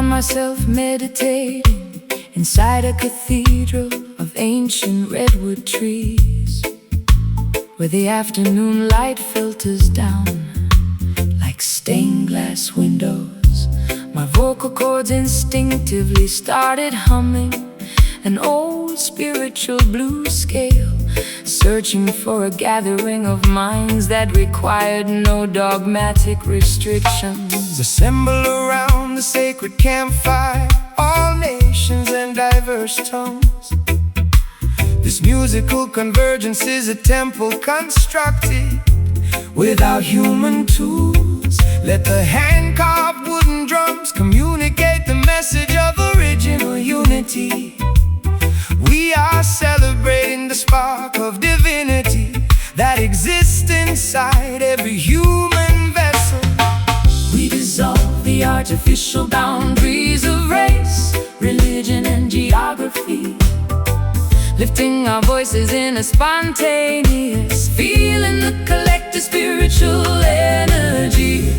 Myself meditating inside a cathedral of ancient redwood trees, where the afternoon light filters down like stained glass windows. My vocal cords instinctively started humming an old spiritual blues scale, searching for a gathering of minds that required no dogmatic restrictions. Assemble around the sacred campfire, all nations and diverse tongues. This musical convergence is a temple constructed without human tools. Let the hand-carved wooden drums communicate the message of original unity. We are celebrating the spark of divinity that exists inside every human vessel. We dissolve the artificial boundaries of race, religion, and geography, lifting our voices in a spontaneous feeling the collective spiritual energy.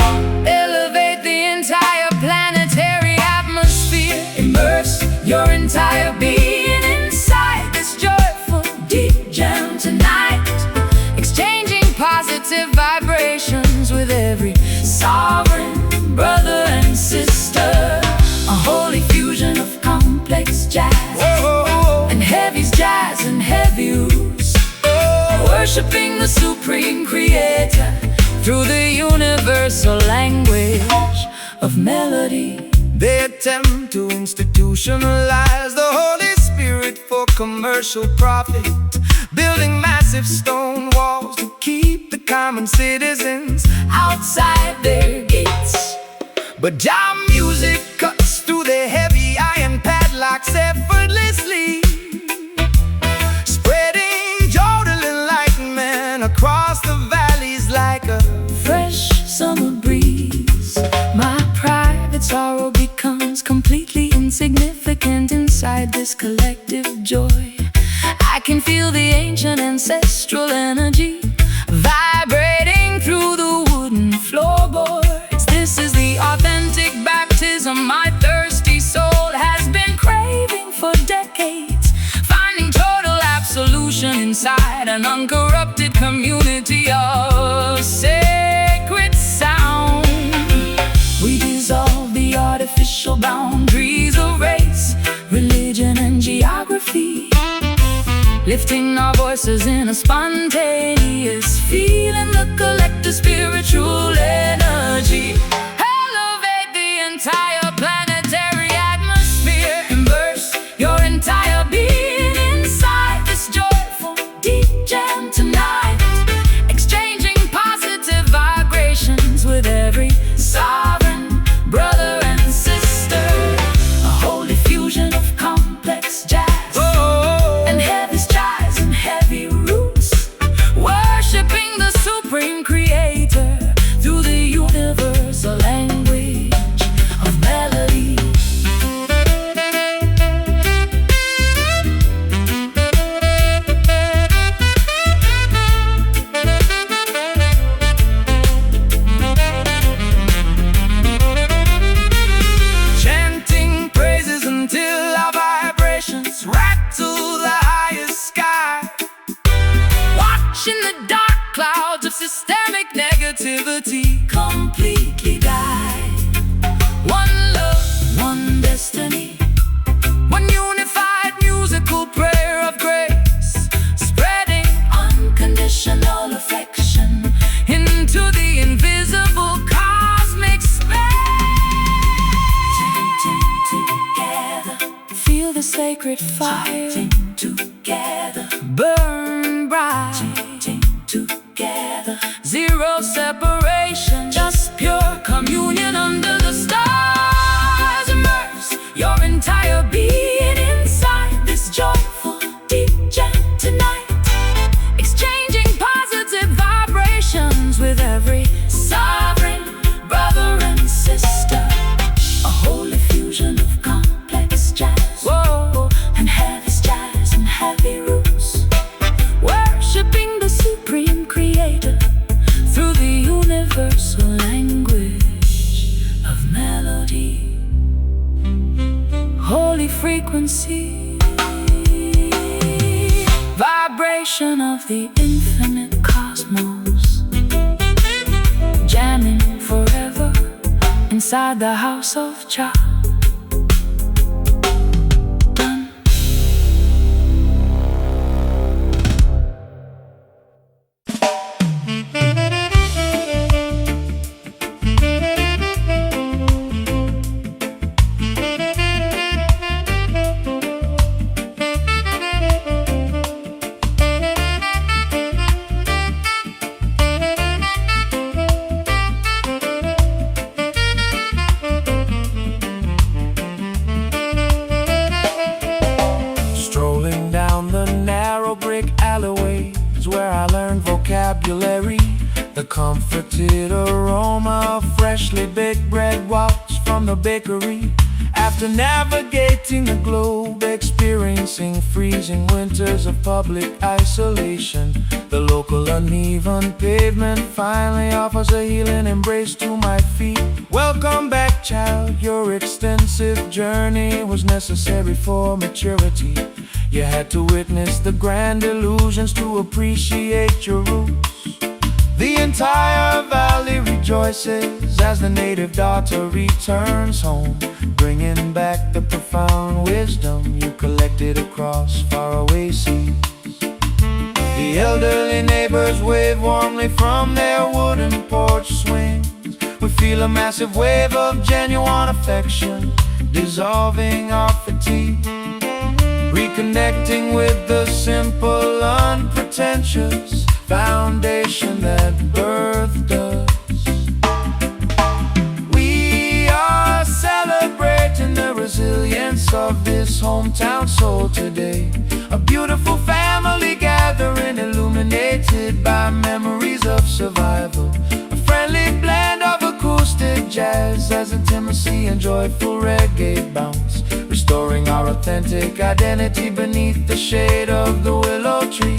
Elevate the entire planetary atmosphere, immerse your entire being inside this joyful deep jam tonight, exchanging positive vibrations with every sovereign brother and sister. A holy fusion of complex jazz and heavy's jazz and heavy roots, worshipping the supreme creator through the universal language of melody. They attempt to institutionalize the Holy Spirit for commercial profit, building massive stone walls to keep the common citizens outside their gates. But jam music cuts through the heavy iron padlocks effortlessly, spreading total enlightenment across the valleys like a fresh summer breeze. My private sorrow becomes completely insignificant inside this collective joy. I can feel the ancient ancestral energy vibrating through the wooden floorboards. This is the authentic baptism my thirsty soul has been craving for decades, finding total absolution inside an uncorrupted community of sacred sound. We dissolve the artificial boundaries of race, religion, and geography, lifting our voices in a spontaneous feeling the collective spiritual energy. Elevate the entire planetary atmosphere, immerse your entire being inside this joyful deep jam tonight, exchanging positive vibrations with every sovereign brother and sister. A holy fusion of complex jazz and heavy's jazz and heavy roots, worshipping the supreme creator through the universal language of melody. chanting praises until our vibrations rattle the highest sky, Watching the dark clouds of systemic negativity completely die. One love, one destiny, one unified musical prayer of grace, spreading unconditional affection into the invisible cosmic space. Chanting together, feel the sacred fire. Chanting together, burn bright. Chanting together, zero separation, just pure communion under the stars. frequency, vibration of the infinite cosmos, jamming forever inside the house of Jah. Where I learned vocabulary, the comforted aroma of freshly baked bread wafts from the bakery. After navigating the globe, experiencing freezing winters of public isolation, the local uneven pavement finally offers a healing embrace to my feet. Welcome back, child, your extensive journey was necessary for maturity. You had to witness the grand illusions to appreciate your roots. The entire valley rejoices as the native daughter returns home, bringing back the profound wisdom you collected across faraway seas. The elderly neighbors wave warmly from their wooden porch swings. We feel a massive wave of genuine affection dissolving our fatigue, reconnecting with the simple, unpretentious foundation that birthed us. We are celebrating the resilience of this hometown soul today. A beautiful family gathering illuminated by memories of survival. A friendly blend of acoustic jazz as intimacy and joyful reggae bounce, restoring our authentic identity beneath the shade of the willow tree.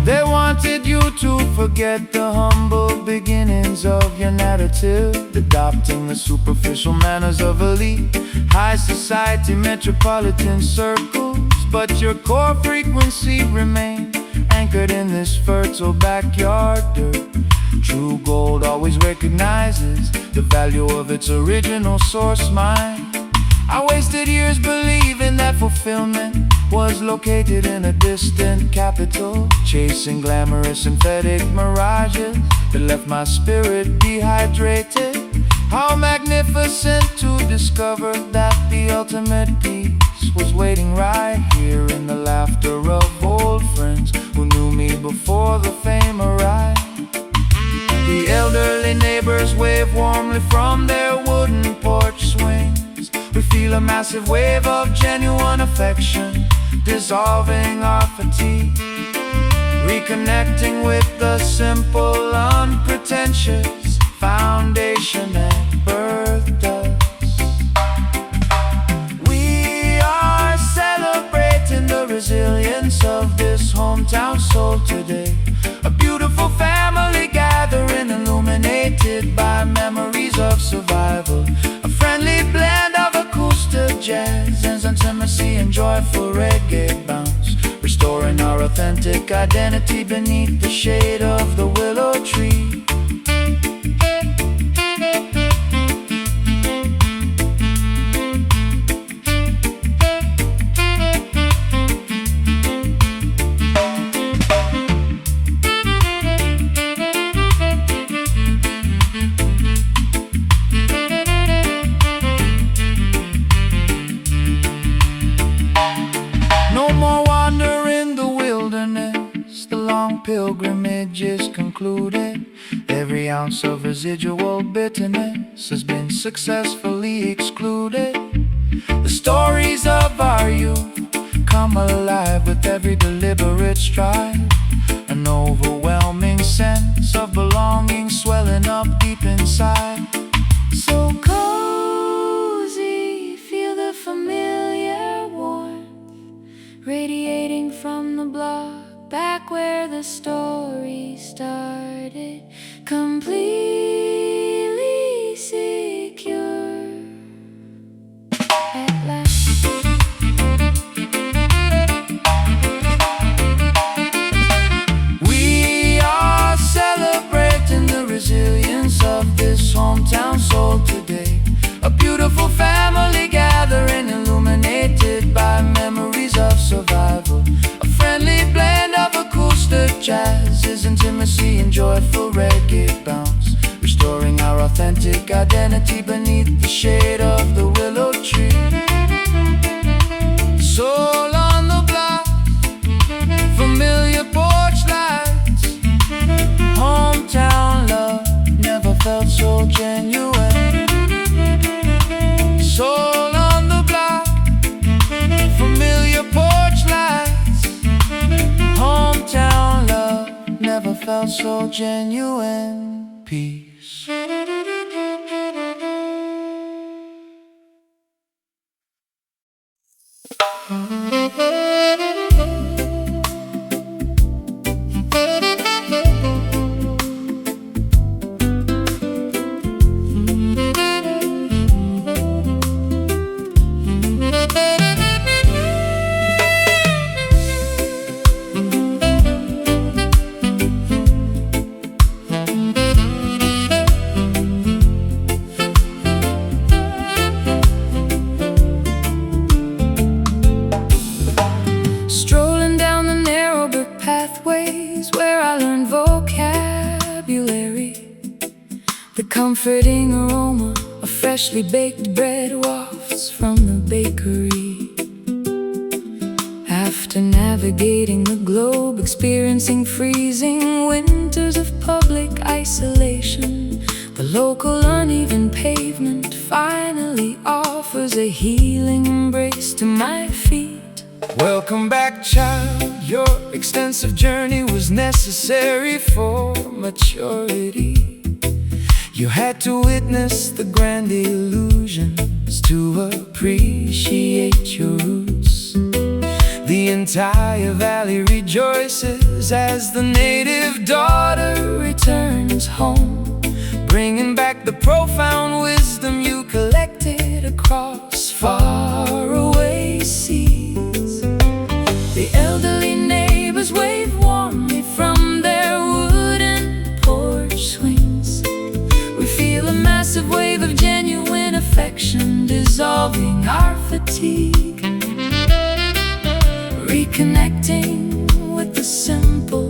They wanted you to forget the humble beginnings of your narrative, adopting the superficial manners of elite, high society, metropolitan circles. But your core frequency remained anchored in this fertile backyard dirt. True gold always recognizes the value of its original source mine. I wasted years believing that fulfillment was located in a distant capital, chasing glamorous synthetic mirages that left my spirit dehydrated. How magnificent to discover that the ultimate peace was waiting right here in the laughter of old friends who knew me before the fame arrived. The elderly neighbors wave warmly from their wooden porch swings. We feel a massive wave of genuine affection dissolving our fatigue, reconnecting with the simple, unpretentious foundation that birthed us. We are celebrating the resilience of this hometown soul today. A beautiful family gathering illuminated by memories of survival. A friendly blend of acoustic jazz and intimacy and joyful reggae bounce, restoring our authentic identity beneath the shade of the willow tree. No more wander in the wilderness, the long pilgrimage is concluded. Every ounce of residual bitterness has been successfully excluded. The stories of our youth come alive with every deliberate stride. An overwhelming sense of belonging swelling up deep inside. So cozy, feel the familiar warmth radiating from the block back where the story started, completely secure. At last, we are celebrating the resilience of this hometown soul today. A beautiful family gathering, illuminated by memories of survival. A friendly blend of acoustic jazz, is intimacy and joyful reggae bounce, restoring our authentic identity beneath the shade of the willow tree. Soul on the block, familiar porch lights, hometown love never felt so genuine. Soul on the block, familiar porch lights, hometown love never felt so genuine. Peace. The comforting aroma of freshly baked bread wafts from the bakery. After navigating the globe, experiencing freezing winters of public isolation, the local uneven pavement finally offers a healing embrace to my feet. Welcome back, child. Your extensive journey was necessary for maturity. You had to witness the grand illusions to appreciate your roots. The entire valley rejoices as the native daughter returns home, bringing back the profound wisdom you collected across faraway seas. The elderly neighbors wave warmly from their wooden porch swings. We feel a massive wave of genuine affection dissolving our fatigue, reconnecting with the simple,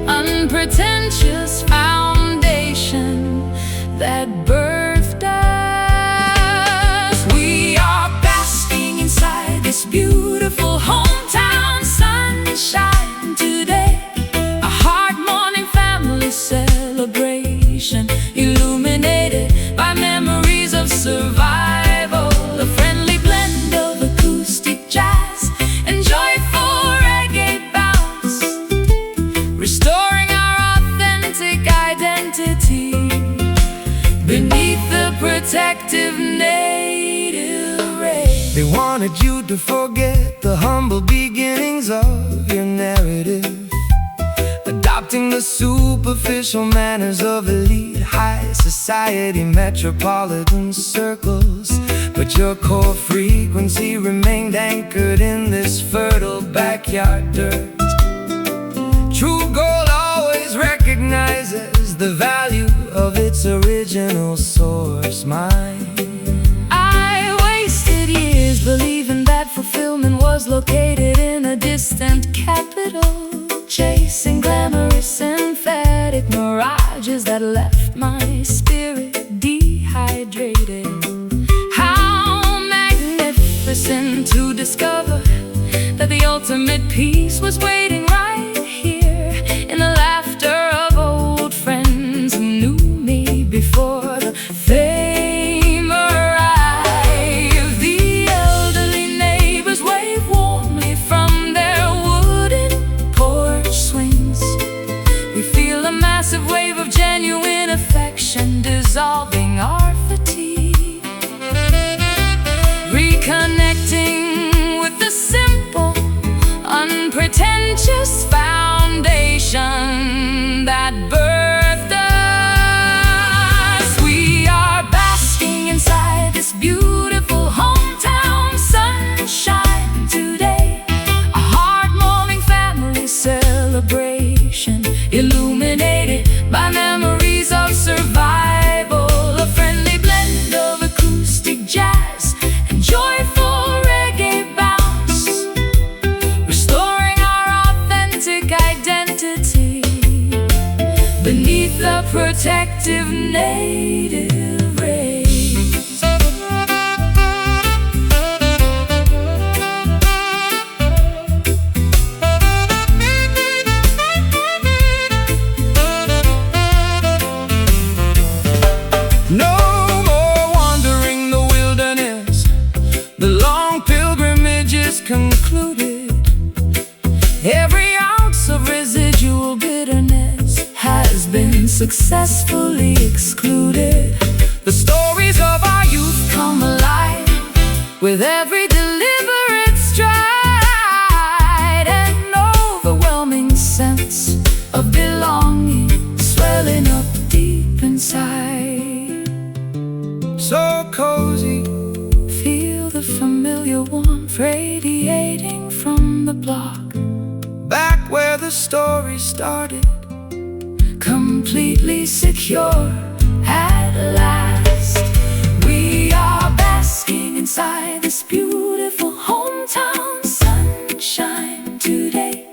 unpretentious foundation that birthed us. We are basking inside this beautiful hometown sunshine today, a heart-morning family celebration, illuminated by memories of survival. A friendly blend of acoustic jazz and joyful reggae bounce, restoring our authentic identity beneath the protective native ray. They wanted you to forget the humble beginnings of your narrative, adopting the superficial manners of elite high society metropolitan circles. But your core frequency remained anchored in this fertile backyard dirt. True gold always recognizes the value of its original source, mine. I wasted years believing that fulfillment was located in a distant capital, chasing glamorous synthetic mirages that left my spirit dehydrated. How magnificent to discover that the ultimate peace was waiting right here in the laughter of old friends who knew me before the fame arrived. The elderly neighbors wave warmly from their wooden porch swings. We feel a massive wave of genuine affection dissolving our fatigue, reconnecting with the simple, unpretentious foundation native rays. No more wandering the wilderness, the long pilgrimage is concluded. Every ounce of residual bitterness has been successfully excluded. The stories of our youth come alive with every deliberate stride, an overwhelming sense of belonging swelling up deep inside. So cozy, Feel the familiar warmth radiating from the block, back where the story started. completely secure at last. We are basking inside this beautiful hometown sunshine today.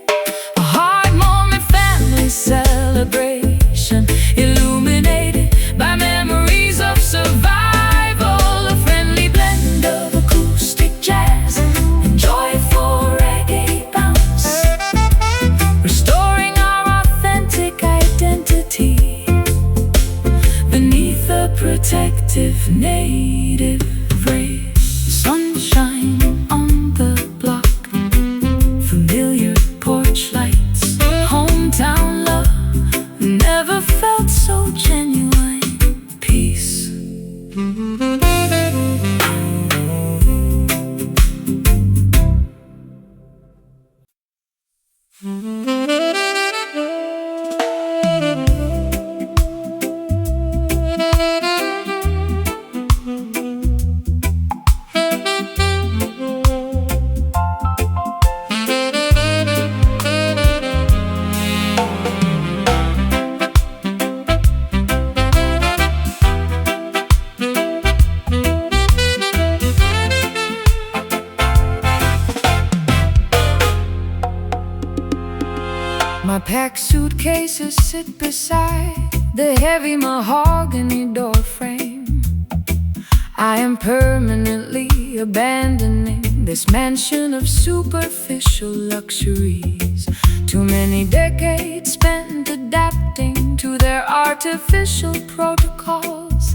A hard moment, family celebration, illuminated by memories of survival. A friendly blend of acoustic jazz and joyful reggae bounce, restoring our authentic identity beneath the protective native rays. Sunshine on the block, familiar porch lights, hometown love never felt so genuine. Peace. My packed suitcases sit beside the heavy mahogany door frame. I am permanently abandoning this mansion of superficial luxuries. Too many decades spent adapting to their artificial protocols.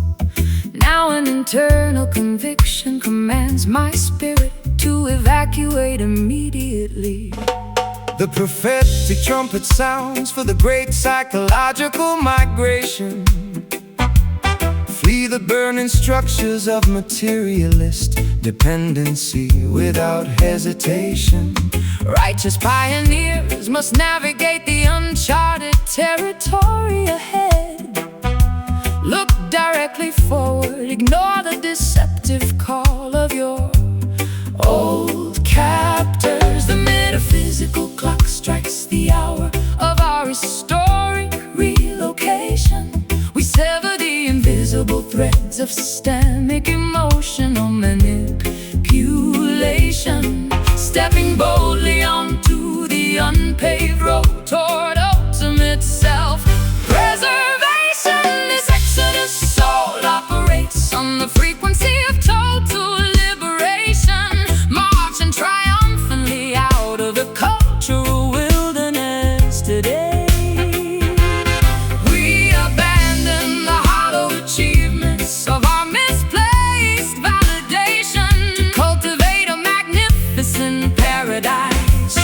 Now an internal conviction commands my spirit to evacuate immediately. The prophetic trumpet sounds for the great psychological migration. Flee the burning structures of materialist dependency without hesitation. Righteous pioneers must navigate the uncharted territory ahead. Look directly forward, ignore the deceptive call of your old captors. The metaphysical clock strikes the hour of our historic relocation. We sever the invisible threads of systemic emotional manipulation, stepping boldly onto the unpaved road toward ultimate self-preservation. This exodus soul operates on the frequency of total liberation, marching triumphantly out of the cultural wilderness today. We abandon the hollow achievements of our misplaced validation to cultivate a magnificent paradise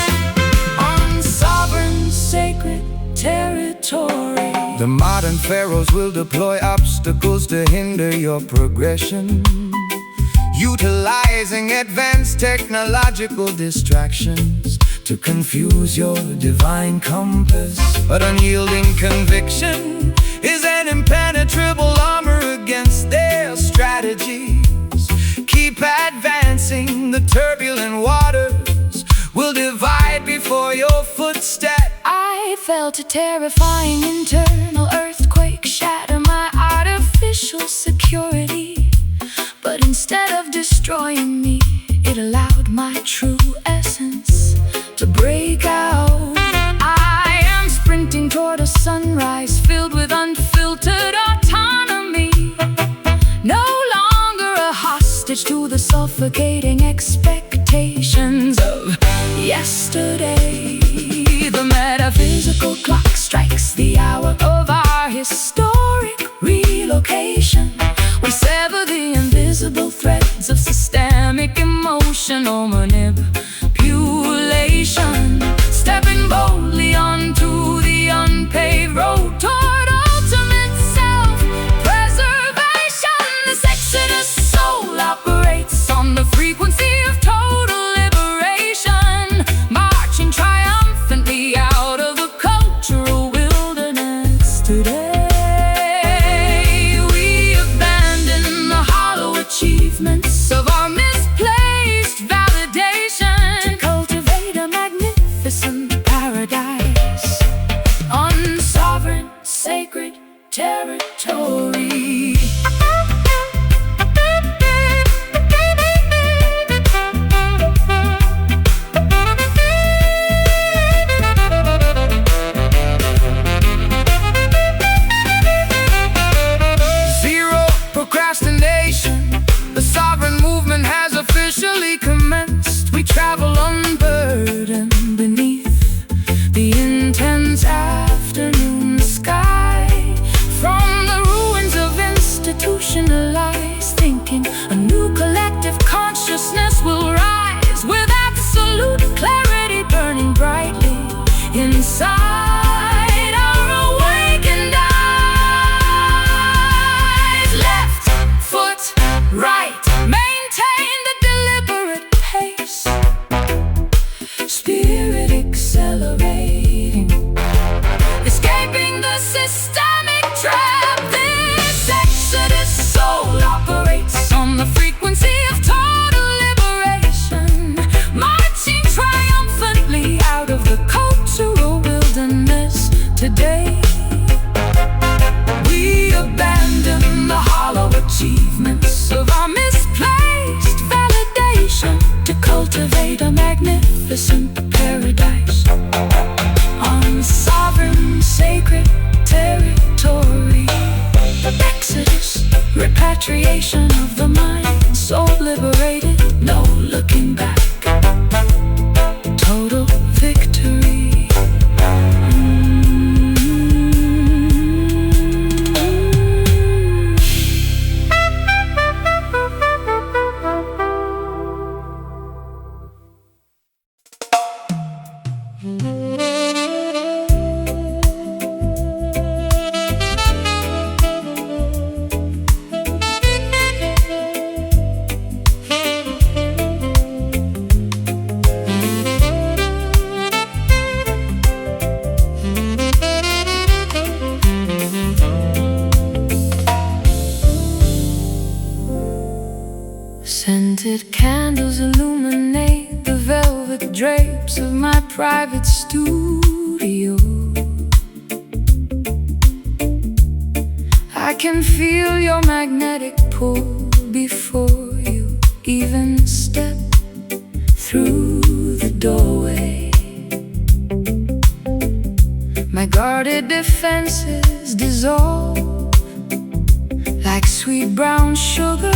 on sovereign sacred territory. The modern pharaohs will deploy obstacles to hinder your progression, utilizing advanced technological distractions to confuse your divine compass. But unyielding conviction is an impenetrable armor against their strategies. Keep advancing, the turbulent waters will divide before your footsteps. I felt a terrifying internal earthquake shatter my artificial security. But instead of destroying me, it allowed my true essence to break out. I am sprinting toward a sunrise filled with unfiltered autonomy. suffocating expectations of yesterday. The metaphysical clock strikes the hour of our historic relocation. We sever the invisible threads of systemic emotional manipulation, stepping boldly onto the unpaved road toward ultimate self-preservation. This exodus soul operates on the frequency of total liberation, marching triumphantly out of the cultural wilderness today. Achievements of our misplaced validation to cultivate a magnificent paradise on sovereign, sacred territory. Zero procrastination. The sovereign movement has officially commenced. We travel unburdened beneath the intense afternoon sky. From the ruins of institutionalized thinking, a new collective consciousness will rise with absolute clarity burning brightly inside our awakened eyes. Left foot, right, maintain the deliberate pace, spirit accelerating, escaping the systemic trap. This exodus soul operates on the frequency of total liberation, marching triumphantly out of the cultural wilderness today. We abandon the hollow achievements of our misplaced validation to cultivate a magnificent paradise on sovereign, sacred territory. Exodus, repatriation of the mind, soul liberated, no looking back. Total victory. Scented candles illuminate the velvet drapes of my private studio. I can feel your magnetic pull before you even step through the doorway. My guarded defenses dissolve like sweet brown sugar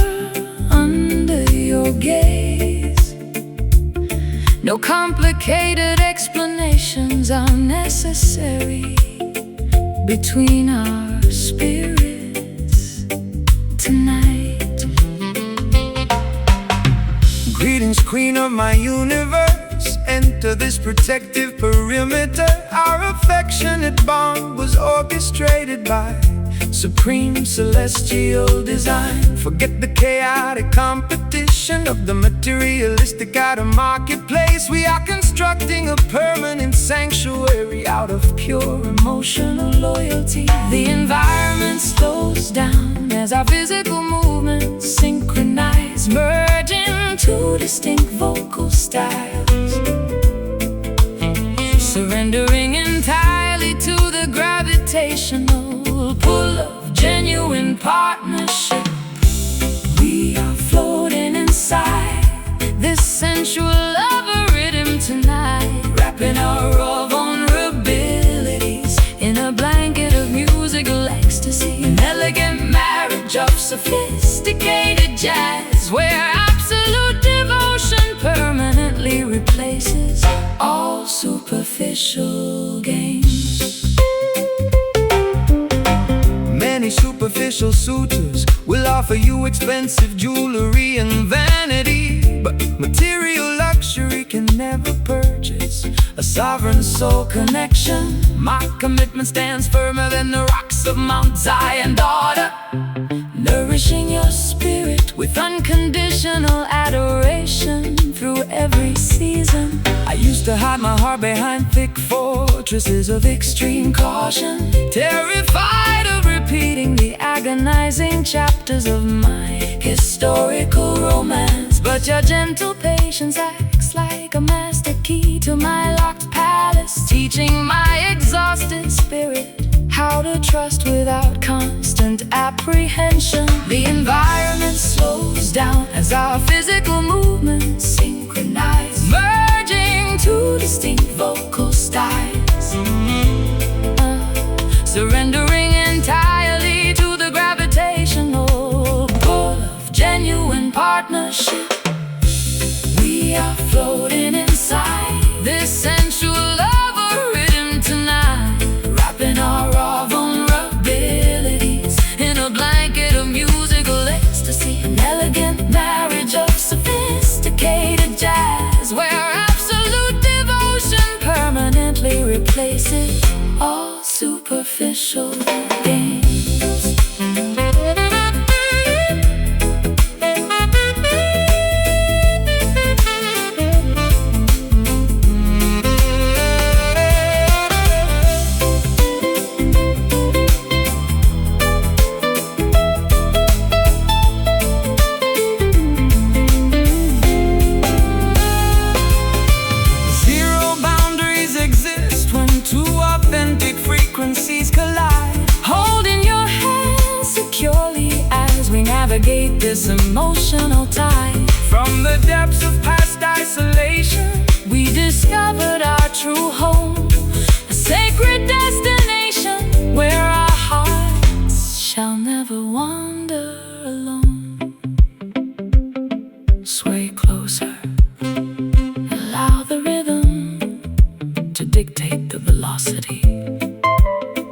under your gaze. No complicated explanations are necessary between our spirits tonight. Greetings, queen of my universe. Enter this protective perimeter. Our affectionate bond was orchestrated by supreme celestial design. Forget the chaotic competition of the materialistic outer marketplace. We are constructing a permanent sanctuary out of pure emotional loyalty. The environment slows down as our physical movements synchronize, merging two distinct vocal styles, surrendering entirely to the gravitational pull of genuine partnership. We are floating inside this sensual lover rhythm tonight, wrapping our raw vulnerabilities in a blanket of musical ecstasy, an elegant marriage of sophisticated jazz, where absolute superficial games. Many superficial suitors will offer you expensive jewelry and vanity, but material luxury can never purchase a sovereign soul connection. My commitment stands firmer than the rocks of Mount Zion, daughter, nourishing your spirit with unconditional adoration through every season. I used to hide my heart behind thick fortresses of extreme caution, terrified of repeating the agonizing chapters of my historical romance. But your gentle patience acts like a master key to my locked palace, teaching my exhausted spirit how to trust without constant apprehension. The environment slows down as our physical movements synchronize, merging two distinct vocal styles, surrendering entirely to the gravitational pull of genuine partnership. We are floating inside this sensual love rhythm tonight, wrapping our raw vulnerabilities in a blanket of musical ecstasy, an elegant marriage of sophisticated jazz, where absolute devotion permanently replaces all superficial games. Collide, holding your hand securely as we navigate this emotional tide. From the depths of past isolation, we discovered our true home, a sacred destination where our hearts shall never wander alone. Sway closer, allow the rhythm to dictate the velocity.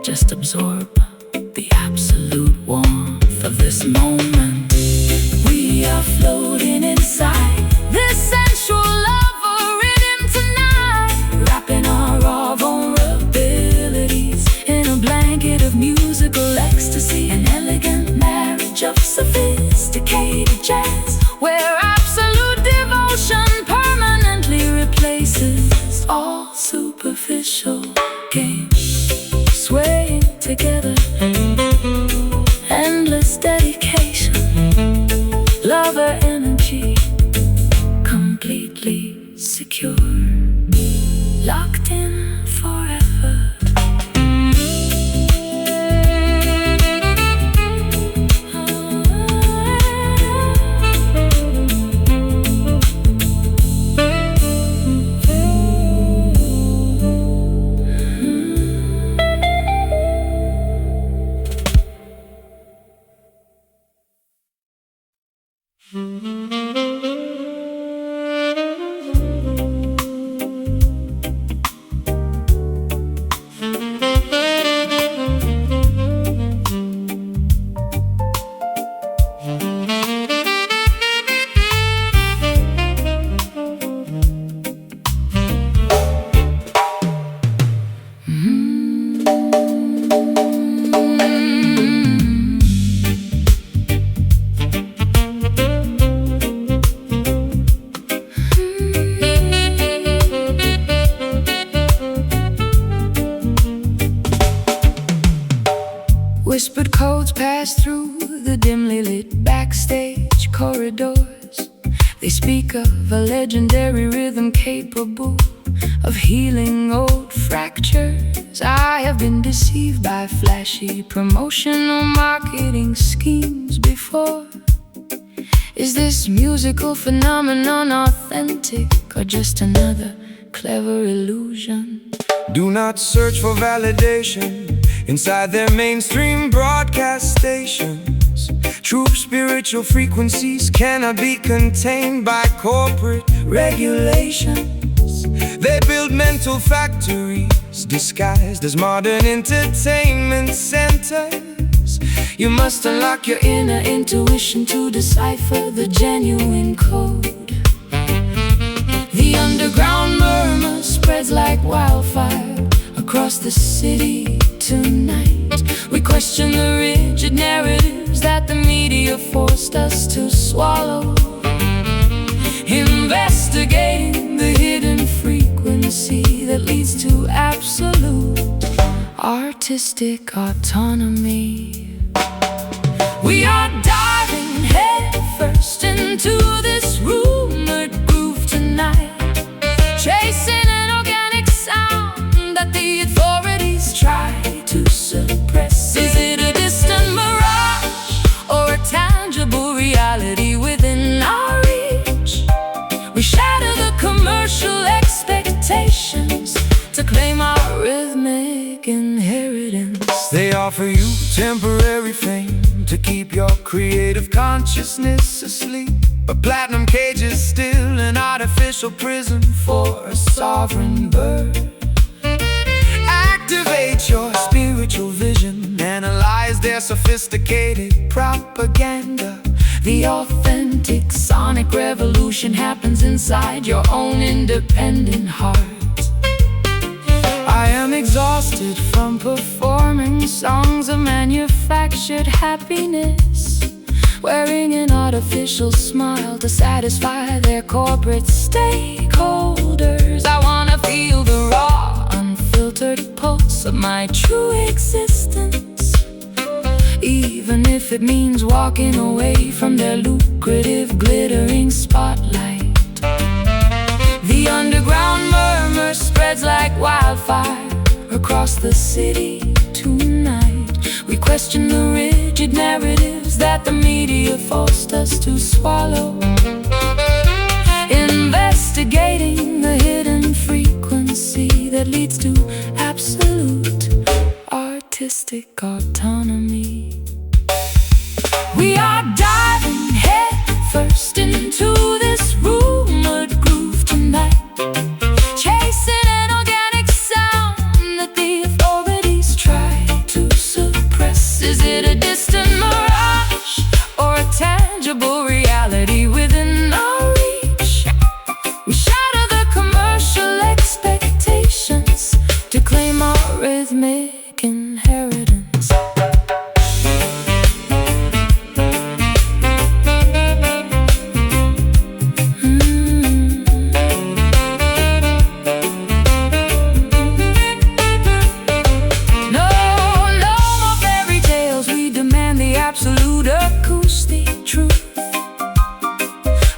Just absorb the absolute warmth of this moment. We are floating inside this sensual love rhythm tonight, wrapping our raw vulnerabilities in a blanket of musical ecstasy, an elegant marriage of sophisticated jazz, where absolute devotion permanently replaces all superficial games. Swaying together, endless dedication, lover energy, completely secure, locked in forever. Whispered codes pass through the dimly lit backstage corridors. They speak of a legendary rhythm capable of healing old fractures. I have been deceived by flashy promotional marketing schemes before. Is this musical phenomenon authentic or just another clever illusion? Do not search for validation inside their mainstream broadcast stations. True spiritual frequencies cannot be contained by corporate regulations. They build mental factories disguised as modern entertainment centers. You must unlock your Inner intuition to decipher the genuine code. The underground murmur spreads like wildfire across the city tonight. We question the rigid narratives that the media forced us to swallow, investigating the hidden frequency that leads to absolute artistic autonomy. We are diving headfirst into this rumored groove tonight, chasing an organic sound that the authorities try to suppress. Is it a distant mirage or a tangible reality within our reach? We shatter the commercial expectations to claim our rhythmic inheritance. They offer you temporary fame to keep your creative consciousness asleep, but platinum cage is still an artificial prison for a sovereign bird. Activate your spiritual vision, analyze their sophisticated propaganda. The authentic sonic revolution happens inside your own independent heart. I am Exhausted from performing songs of manufactured happiness, wearing an artificial smile to satisfy their corporate stakeholders. I wanna feel the raw, unfiltered pulse of my true existence, even if it means walking away from their lucrative, glittering spotlight. The underground murmur spreads like wildfire across the city tonight. We question the rigid narratives that the media forced us to swallow, investigating the hidden frequency that leads to absolute artistic autonomy. We are diving head first into this rumored groove tonight, chasing an organic sound that the authorities try to suppress. Is it a distant mirage or a tangible reality within our reach? We shatter the commercial expectations to claim our rhythmic inheritance. Absolute acoustic truth,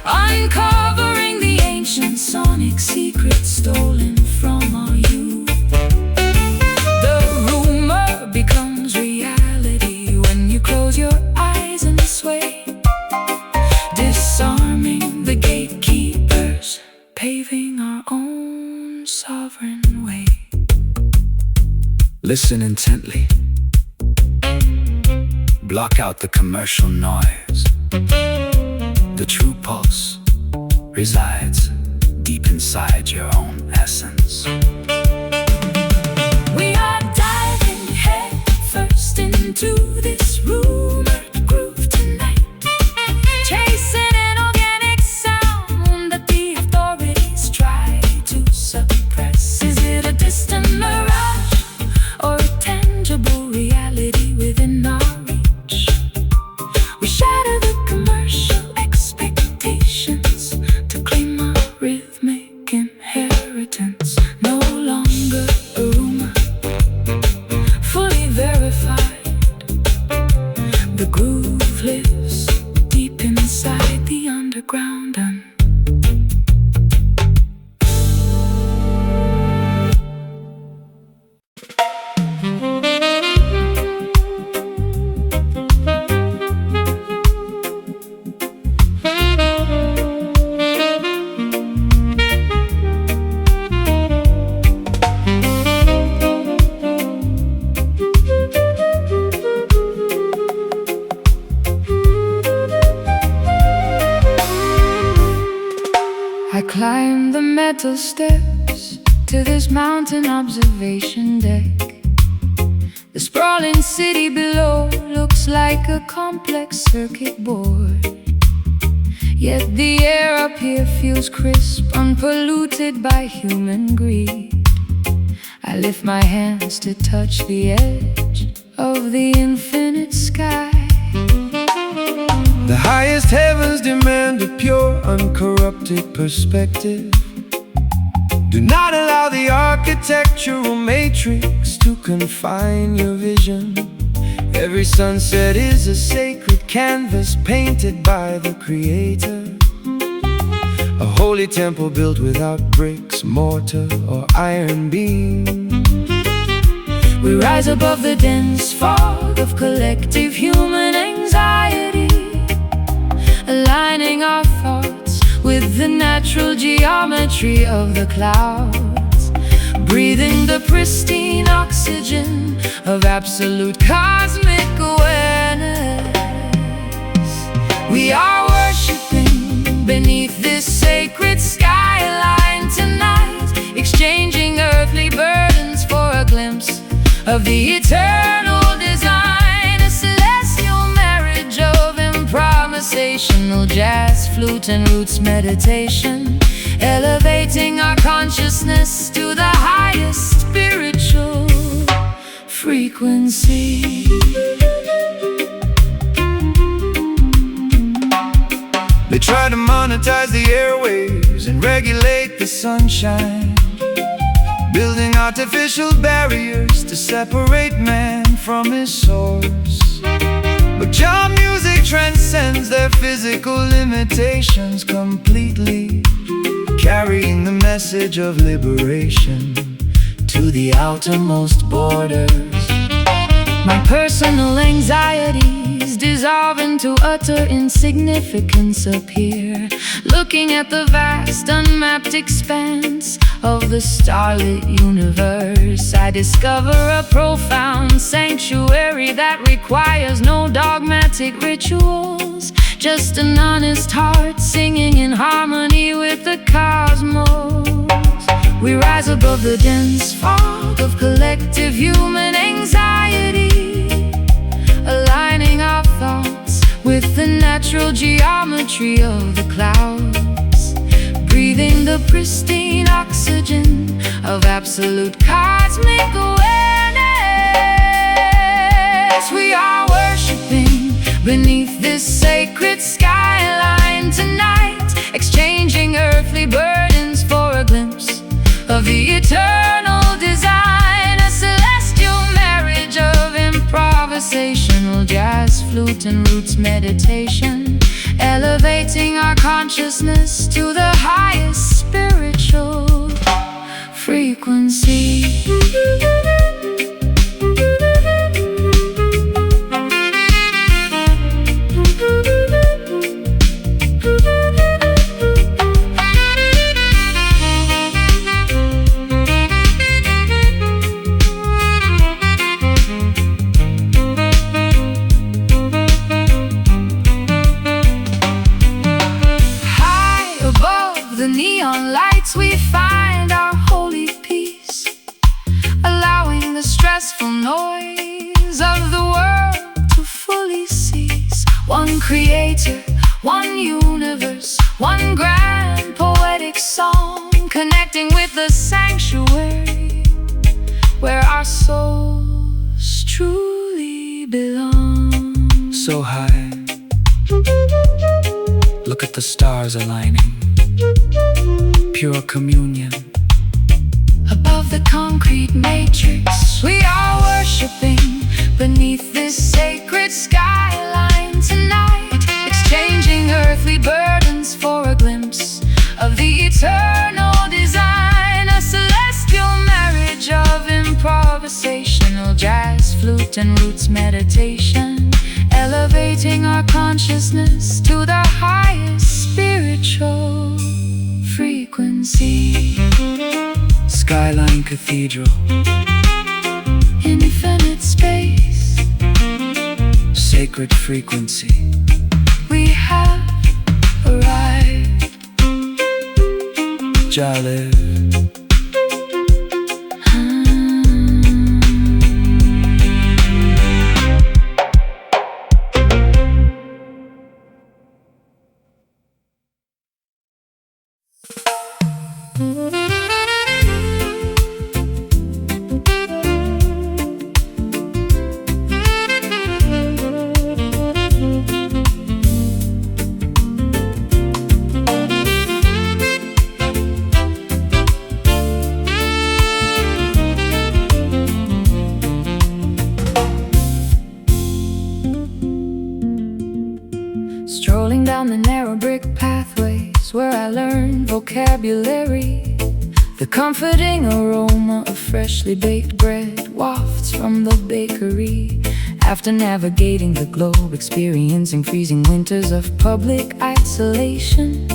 uncovering the ancient sonic secrets stolen from our youth. The rumor becomes reality when you close your eyes and sway, disarming the gatekeepers, paving our own sovereign way. Listen intently. Block out the commercial noise. The true pulse resides deep inside your own essence. We are diving head first into this rumored groove tonight, chasing an organic sound that the authorities try to suppress. Is it a distant mirage or a tangible reality within our reach? We shatter the commercial expectations to claim our rhythmic inheritance. No longer a rumor, fully verified. The groove lives deep inside the underground and I climb the metal steps to this mountain observation deck. The sprawling city below looks like a complex circuit board, yet the air up here feels crisp, unpolluted by human greed. I lift my hands to touch the edge of the infinite sky. The highest heavens demand a pure, uncorrupted perspective. Do not allow the architectural matrix to confine your vision. Every sunset is a sacred canvas painted by the Creator. A holy temple built without bricks, mortar, or iron beams. We rise above the dense fog of collective human anxiety, aligning our thoughts with the natural geometry of the clouds, breathing the pristine oxygen of absolute cosmic awareness. We are worshiping beneath this sacred skyline tonight, exchanging earthly burdens for a glimpse of the eternal design. A celestial marriage of improvisational jazz, flute and roots meditation, elevating our consciousness to the highest spiritual frequency. They try to monetize the airwaves and regulate the sunshine, building artificial barriers to separate man from his source. But Jah music transcends their physical limitations completely, carrying the message of liberation to the outermost borders. My personal anxieties dissolve into utter insignificance up here, looking at the vast unmapped expanse of the starlit universe. I discover a profound sanctuary that requires no dogmatic rituals, just an honest heart singing in harmony with the cosmos. We rise above the dense fog of collective human anxiety, aligning our thoughts with the natural geometry of the clouds, breathing the pristine oxygen of absolute cosmic awareness. We are worshiping beneath this sacred skyline tonight, exchanging earthly burdens for a glimpse of the eternal design. A celestial marriage of improvisational jazz, flute and roots meditation, elevating our consciousness to the highest spiritual frequency. The neon lights, we find our holy peace, allowing the stressful noise of the world to fully cease. One creator, one universe, one grand poetic song, connecting with the sanctuary where our souls truly belong. So high, look at the stars aligning, pure communion. Above the concrete matrix, we are worshiping beneath this sacred skyline tonight, exchanging earthly burdens for a glimpse of the eternal design. A celestial marriage of improvisational jazz, flute and roots meditation, elevating our consciousness to the highest spiritual frequency. Skyline Cathedral, infinite space, sacred frequency. We have arrived. Jah live. vocabulary. The comforting aroma of freshly baked bread wafts from the bakery. After navigating the globe, experiencing freezing winters of public isolation,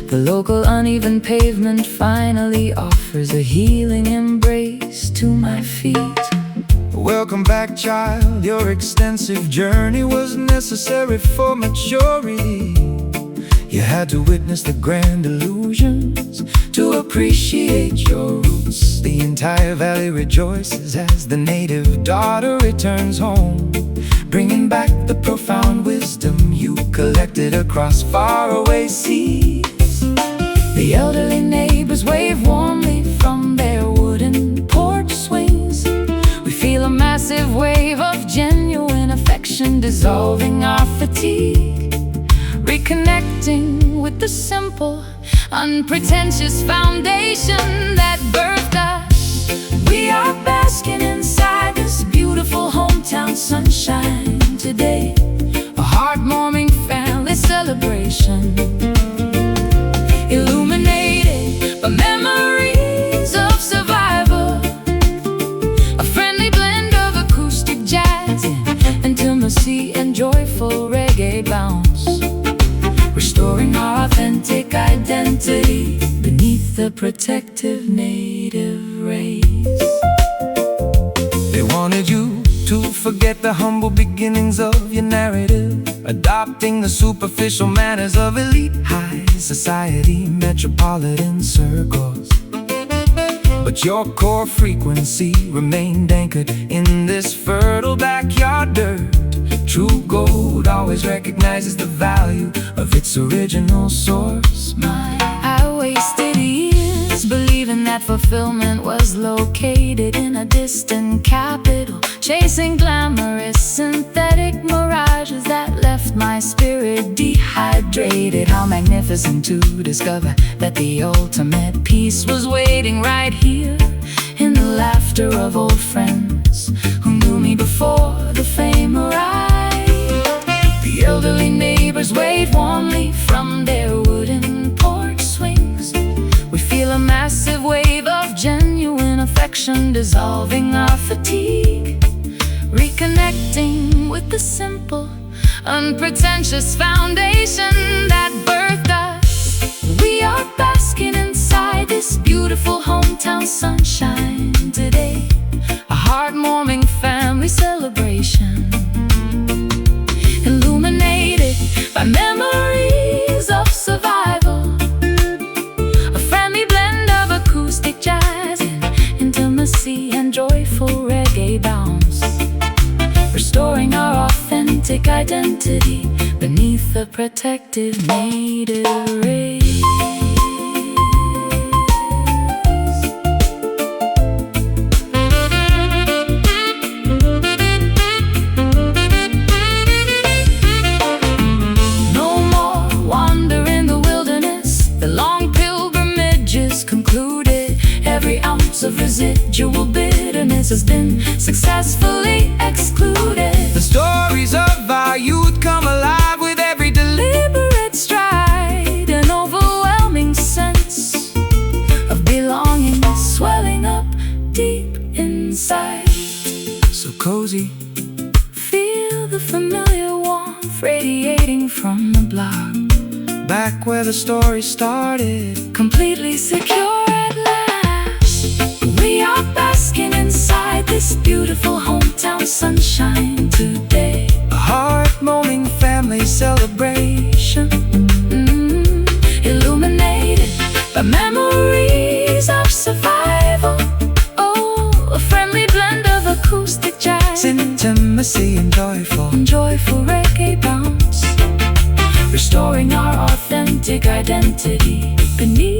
the local uneven pavement finally offers a healing embrace to my feet. Welcome back, child. Your extensive journey was necessary for maturity. You had to witness the grand illusions to appreciate your roots. The entire valley rejoices as the native daughter returns home, bringing back the profound wisdom you collected across faraway seas. The elderly neighbors wave warmly from their wooden porch swings. We feel a massive wave of genuine affection dissolving our fatigue, reconnecting with the simple, unpretentious foundation that birthed us. We are basking inside this beautiful hometown sunshine today, a heartwarming family celebration, illuminated by memories of survival, a friendly blend of acoustic jazz, intimacy and joyful reggae bounce, restoring our authentic identity beneath the protective native rays. They wanted you to forget the humble beginnings of your narrative, adopting the superficial manners of elite high society, metropolitan circles. But your core frequency remained anchored in this fertile backyard dirt. True gold always recognizes the value of its original source. I wasted years believing that fulfillment was located in a distant capital, chasing glamorous synthetic mirages that left my spirit dehydrated. How magnificent to discover that the ultimate peace was waiting right here in the laughter of old friends who knew me before the fame arrived. The elderly neighbors wave warmly from their wooden porch swings. We feel a massive wave of genuine affection dissolving our fatigue, reconnecting with the simple, unpretentious foundation that birthed us. We are basking inside this beautiful hometown sunshine today, a heartwarming family celebration, illuminated by memories of survival, a friendly blend of acoustic jazz, intimacy and joyful reggae bounce, restoring our authentic identity beneath the protective native rays. No more wander in the wilderness, the long pilgrimage is concluded. Every ounce of residual bitterness has been successfully excluded. The stories of our youth come alive with every Deliberate stride, an overwhelming sense of belonging swelling up deep inside. so cozy. Feel the familiar warmth radiating from the block, Back where the story started, completely secure at last. We are basking inside this beautiful hometown sunshine today, a heart-warming family celebration, illuminated by memories of survival. Oh, a friendly blend of acoustic jazz, intimacy and joyful reggae bounce, restoring our authentic identity beneath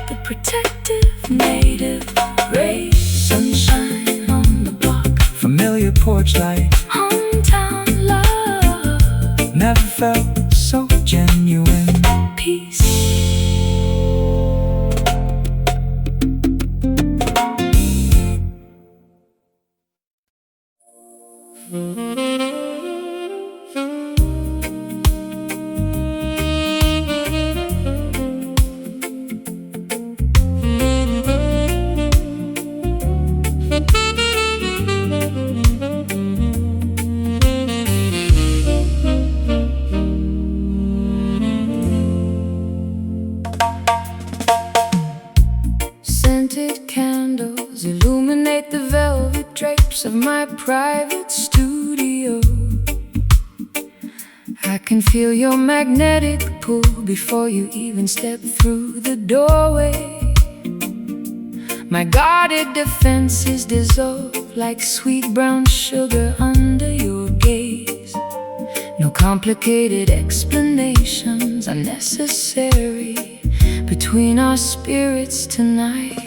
the protective native rays. Sunshine on the block, familiar porch light. hometown love, Never felt so genuine. peace. steps of my private studio. I can feel your magnetic pull before you even step through the doorway. My guarded defenses dissolve like sweet brown sugar under your gaze. No complicated explanations are necessary between our spirits tonight.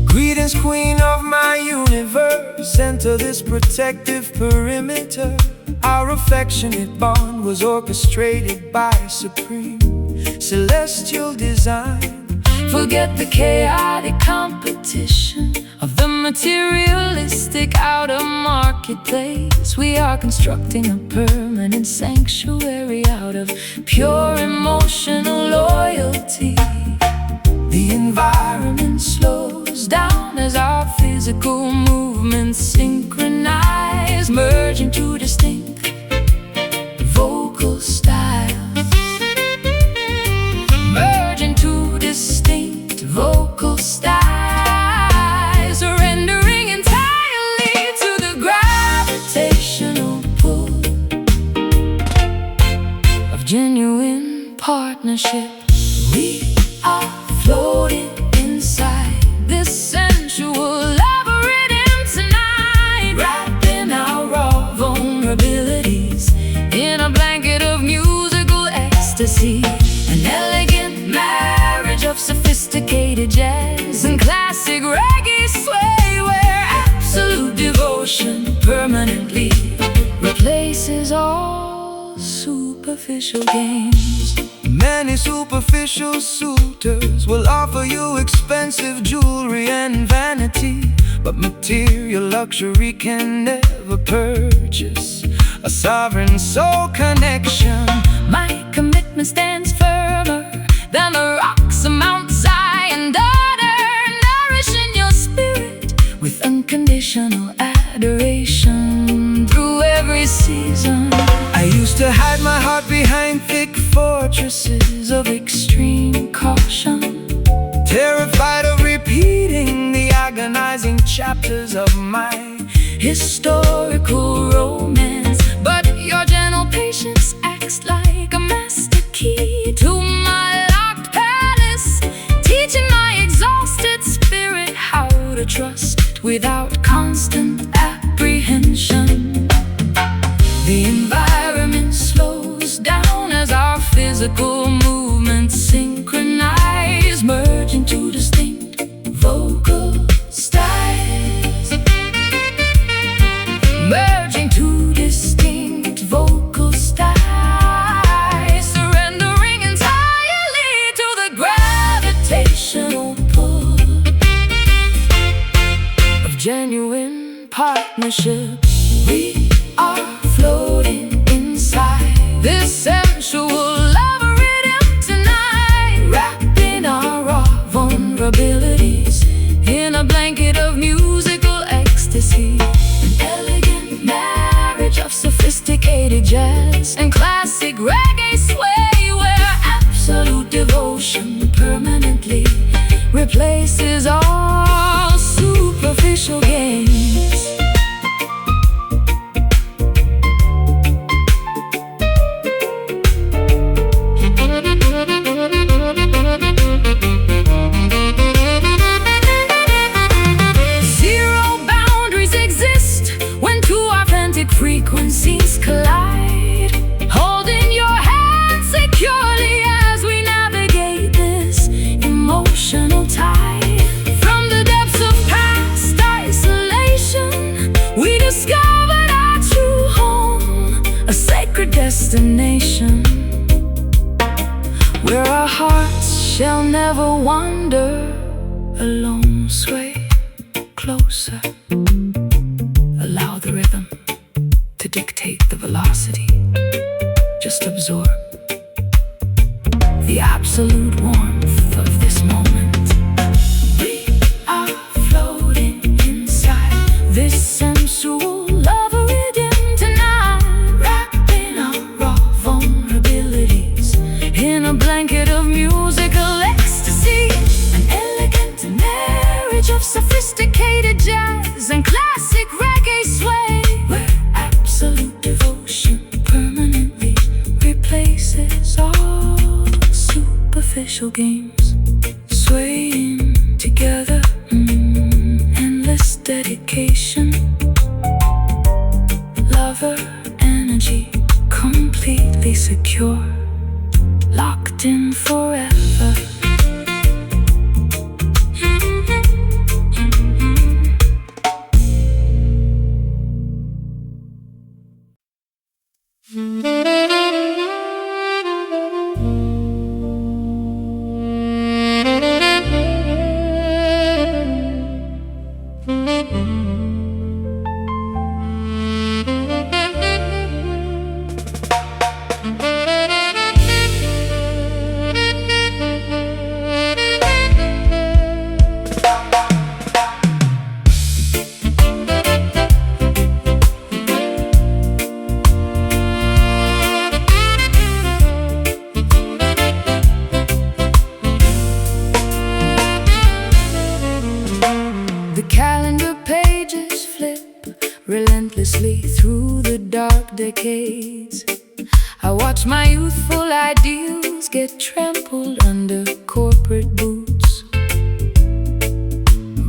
Greetings, queen of my universe. Enter this protective perimeter. Our affectionate bond was orchestrated by supreme celestial design. Forget the chaotic competition of the materialistic outer marketplace. We are constructing a permanent sanctuary out of pure emotional loyalty. The environment slows down as our physical movements synchronize, merge into distinct vocal styles. Merge into distinct vocal styles, surrendering entirely to the gravitational pull of genuine partnership. We are floating inside this sensual love rhythm tonight, wrapping our raw vulnerabilities in a blanket of musical ecstasy. An elegant marriage of sophisticated jazz and classic reggae sway, where absolute devotion permanently replaces all superficial games. Many superficial suitors will offer you expensive jewelry and vanity, but material luxury can never purchase a sovereign soul connection. My commitment stands firmer than the rocks of Mount Zion, daughter, nourishing your spirit with unconditional adoration through every season. I used to hide my heart behind thick fortresses of extreme caution, terrified of repeating the agonizing chapters of my historical romance. But your gentle patience acts like a master key to my locked palace, teaching my exhausted spirit how to trust without constant apprehension. The environment slows down as our physical movements synchronize, merge into distinct vocal styles. Merge into distinct vocal styles, surrendering entirely to the gravitational pull of genuine partnership. We are floating inside this sensual love rhythm tonight, wrapping our raw vulnerabilities in a blanket of musical ecstasy. An elegant marriage of sophisticated jazz and classic reggae sway, where absolute devotion permanently replaces all superficial games. Frequencies collide, holding your hand securely as we navigate this emotional tide. From the depths of past isolation, we discovered our true home, a sacred destination where our hearts shall never wander alone. Sway closer, allow the rhythm to dictate the velocity. Just absorb the absolute warmth of this moment. We are floating inside this sensual love rhythm tonight, wrapping our raw vulnerabilities in a blanket of musical ecstasy. An elegant marriage of sophisticated jazz and classic artificial games, swaying together, endless dedication, lover energy, completely secure, locked in forever. The calendar pages flip relentlessly through the dark decades. I watch my youthful ideals get trampled under corporate boots.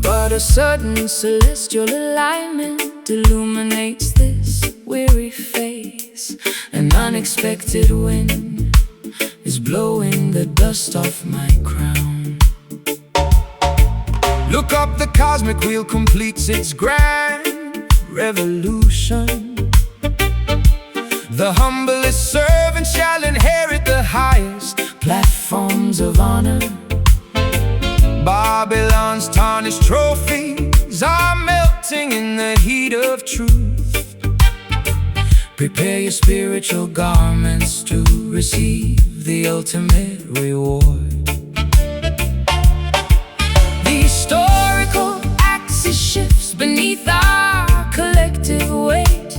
But a sudden celestial alignment illuminates this weary face. An unexpected wind is blowing the dust off my crown. Look up, the cosmic wheel completes its grand revolution. The humblest servant shall inherit the highest Platforms of honor, Babylon's tarnished trophies are melting in the heat of truth. prepare your spiritual garments to receive the ultimate reward. The historical axis shifts beneath our collective weight.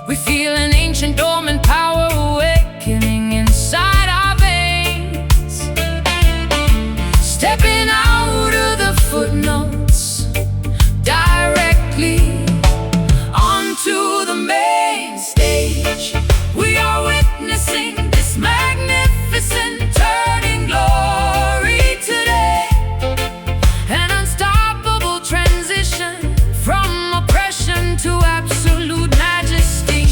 We feel an ancient dormant power awakening inside our veins. Stepping out of the footnotes directly onto the main stage. We are witnessing this magnificent turning glory today. An unstoppable transition from oppression to absolute majesty.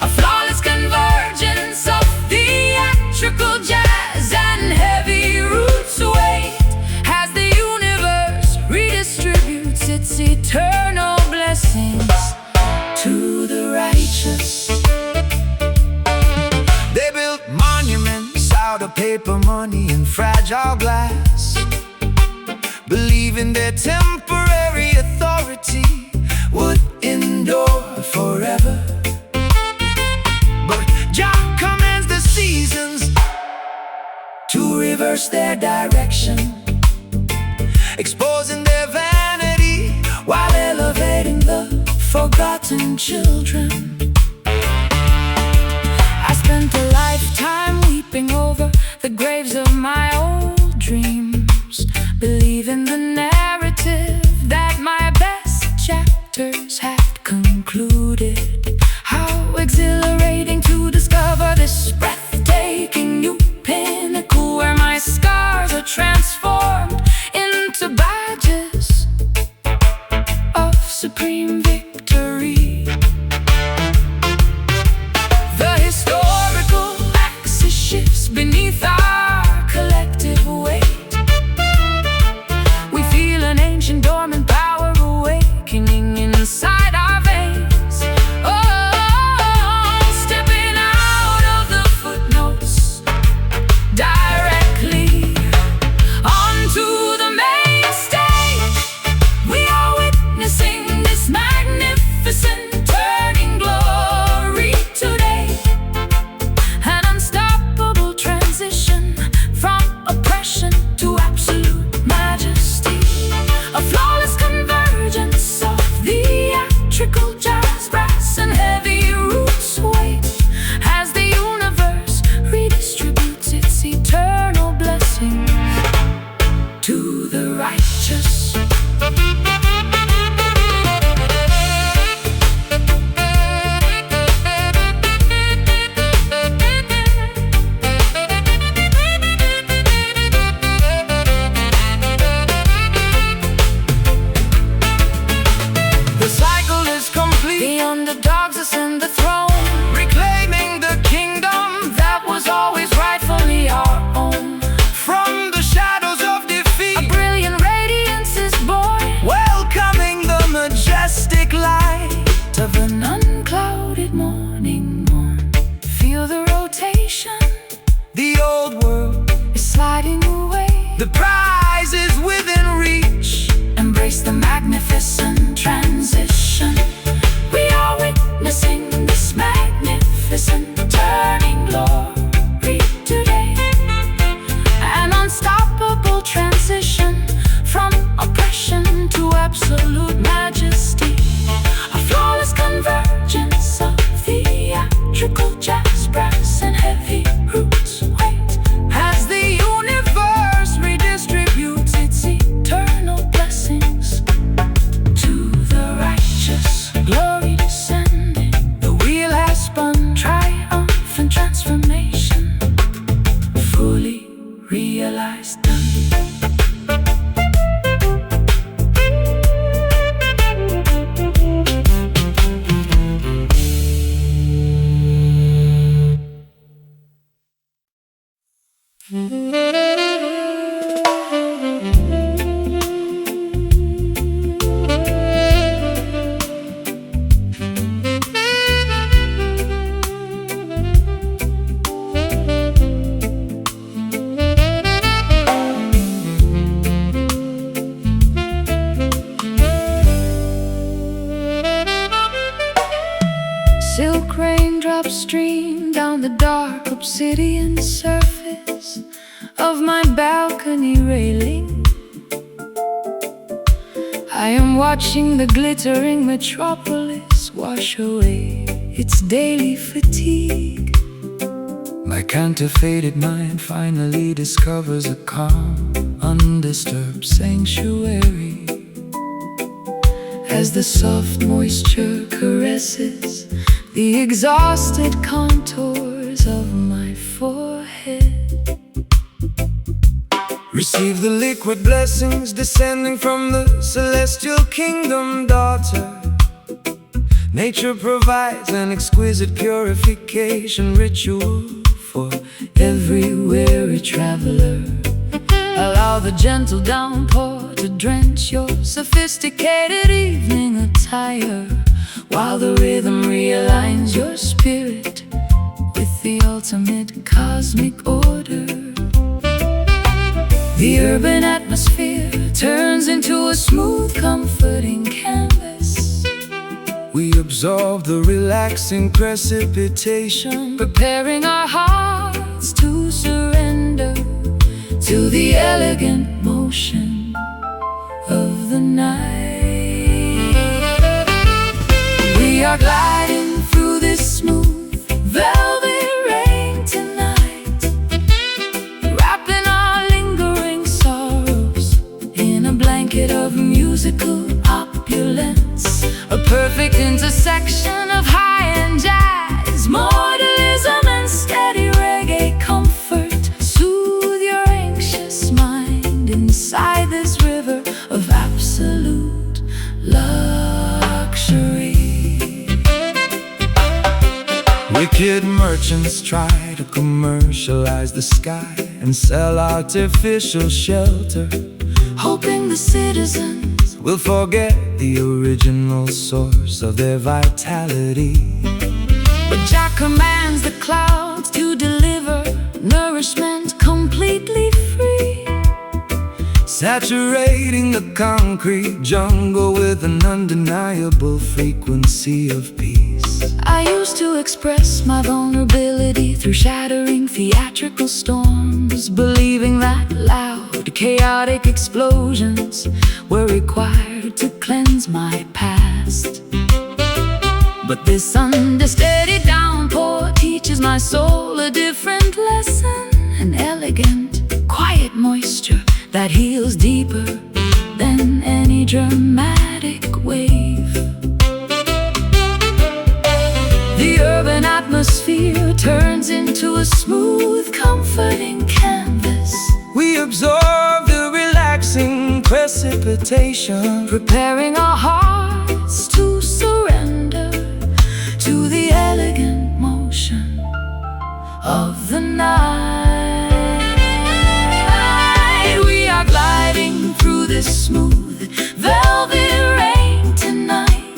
A flawless convergence of theatrical jazz and heavy roots weight as the universe redistributes its eternal blessings to the righteous. They built monuments out of paper money and fragile glass, believing their temporary authority would endure forever. But Jah commands the seasons To reverse their direction, exposing their vanity while elevating the forgotten children. I spent a lifetime weeping over the graves of my old dreams, believing the narrative that my best chapters had concluded. How exhilarating to discover this breathtaking new pinnacle where my scars are transformed into badges of supreme victory. The historical axis shifts beneath our collective The prize is within reach. Embrace the magnificent transition. We are witnessing this magnificent turning glory today. An unstoppable transition from oppression to absolute majesty. A flawless convergence of theatrical jazz, brass, and heavy roots weight. As the universe redistributes its eternal blessings To the righteous, glory descending. the wheel has spun. Triumphant transformation, fully realized, done. Silk raindrops stream down the dark obsidian surface of my balcony railing. I am watching the glittering metropolis wash away its daily fatigue. My counterfeited mind finally discovers a calm, undisturbed sanctuary. As the soft moisture caresses the exhausted contours of my forehead. Receive the liquid blessings descending from the celestial kingdom, daughter. Nature provides an exquisite purification ritual for every weary traveler. Allow the gentle downpour to drench your sophisticated evening attire, while the rhythm realigns your spirit with the ultimate cosmic order. The urban atmosphere turns into a smooth, comforting canvas. We absorb the relaxing precipitation, preparing our hearts to surrender to the elegant motion of the night. We are gliding through this smooth, velvet rain tonight, wrapping our lingering sorrows in a blanket of musical opulence. A perfect intersection of high-end jazz, moralism, and steady reggae comfort. Soothe your anxious mind inside this river of absolute luxury. wicked merchants try to commercialize the sky and sell artificial shelter, hoping the citizens will forget the original source of their vitality. But Jah commands the clouds to deliver nourishment completely free, saturating the concrete jungle with an undeniable frequency of peace. I used to express my vulnerability through shattering theatrical storms, believing that loud, chaotic explosions were required to cleanse my past. But this understeady downpour teaches my soul a different lesson, an elegant, quiet moisture that heals deeper than any dramatic wave. The urban atmosphere turns into a smooth, comforting canvas. We absorb the relaxing precipitation, preparing our hearts to surrender to the elegant motion of the night. We are gliding through this smooth, velvet rain tonight,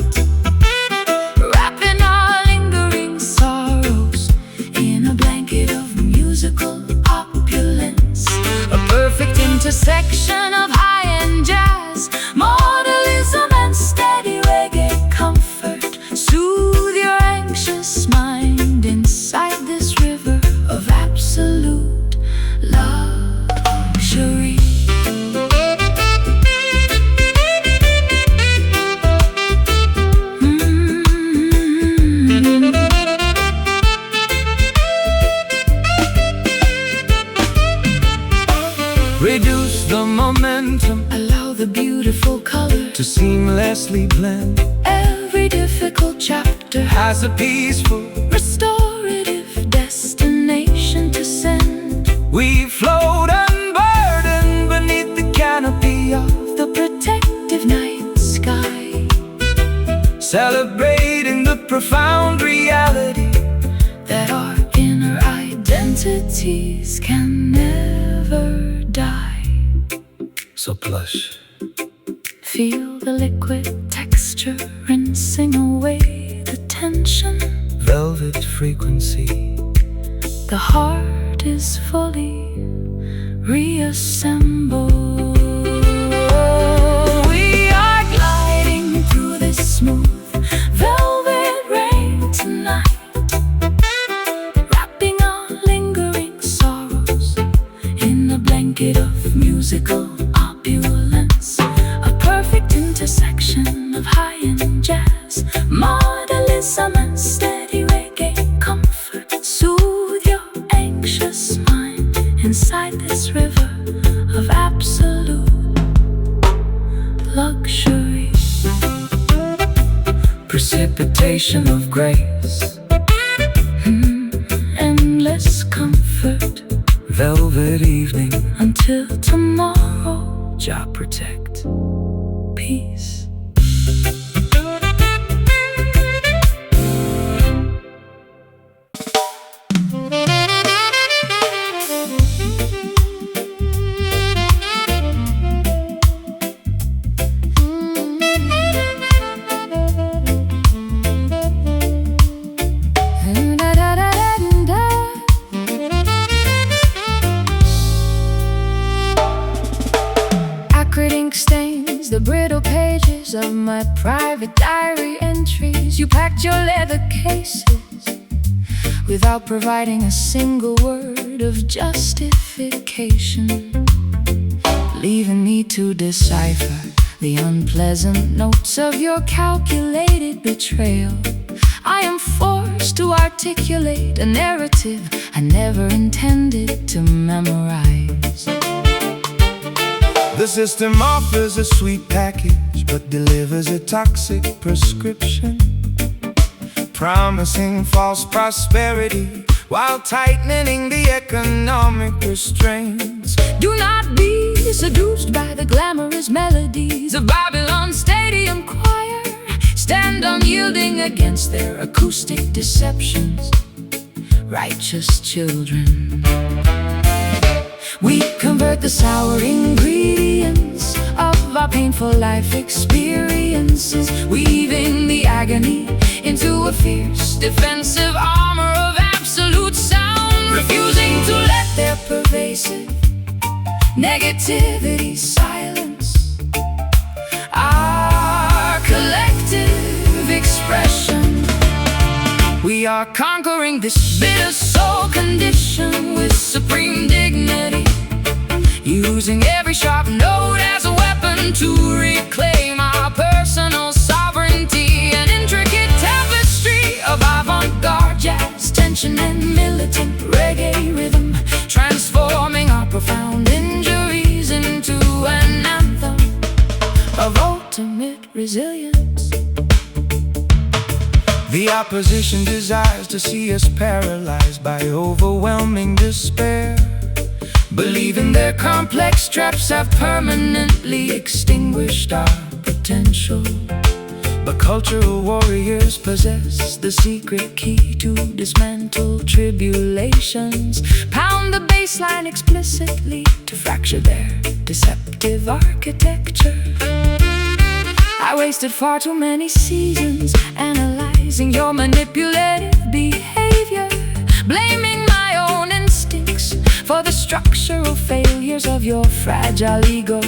wrapping our lingering sorrows in a blanket of musical opulence. A perfect intersection intersection of high-end jazz, modernism and steady reggae comfort. Soothe your anxious mind inside this river of absolute luxury. Reduce the momentum, Allow the beautiful color to seamlessly blend. every difficult chapter. Has a peaceful, Restorative destination to send. we float unburdened beneath the canopy of The protective night sky, celebrating the profound reality. that our inner identities can never die. So plush, Feel the liquid texture rinsing away the tension. velvet frequency. The heart is fully reassembled. We are gliding through this smooth velvet rain tonight, wrapping our lingering sorrows in a blanket of musical opulence. A perfect intersection of high-end jazz, modernism and steady reggae comfort. Soothe your anxious mind inside this river of absolute luxury. Precipitation of grace, Endless comfort velvet evening. until tomorrow. Jah protect. Peace. Acrid ink stains the brittle pages of my private diary entries. You packed your leather cases without providing a single word of justification, leaving me to decipher the unpleasant notes of your calculated betrayal. I am forced to articulate a narrative I never intended to memorize. The system offers a sweet package, but delivers a toxic prescription, promising false prosperity while tightening the economic restraints. Do not be seduced by the glamorous melodies of Babylon's stadium choir. Stand unyielding against their acoustic deceptions, righteous children. We convert the sour ingredients of our painful life experiences, weaving the agony into a fierce defensive armor of absolute sound, refusing to let their pervasive negativity silence our collective expression. We are conquering this bitter soul condition with supreme dignity, using every sharp note as a weapon to reclaim our personal sovereignty. An intricate tapestry of avant-garde jazz, tension and militant reggae rhythm, transforming our profound injuries into an anthem of ultimate resilience. The opposition desires to see us paralyzed by overwhelming despair, believing their complex traps have permanently extinguished our potential. But cultural warriors possess the secret key to dismantle tribulations, pound the baseline explicitly to fracture their deceptive architecture. I wasted far too many seasons analyzing your manipulative behavior, blaming my own instincts for the structural failures of your fragile ego.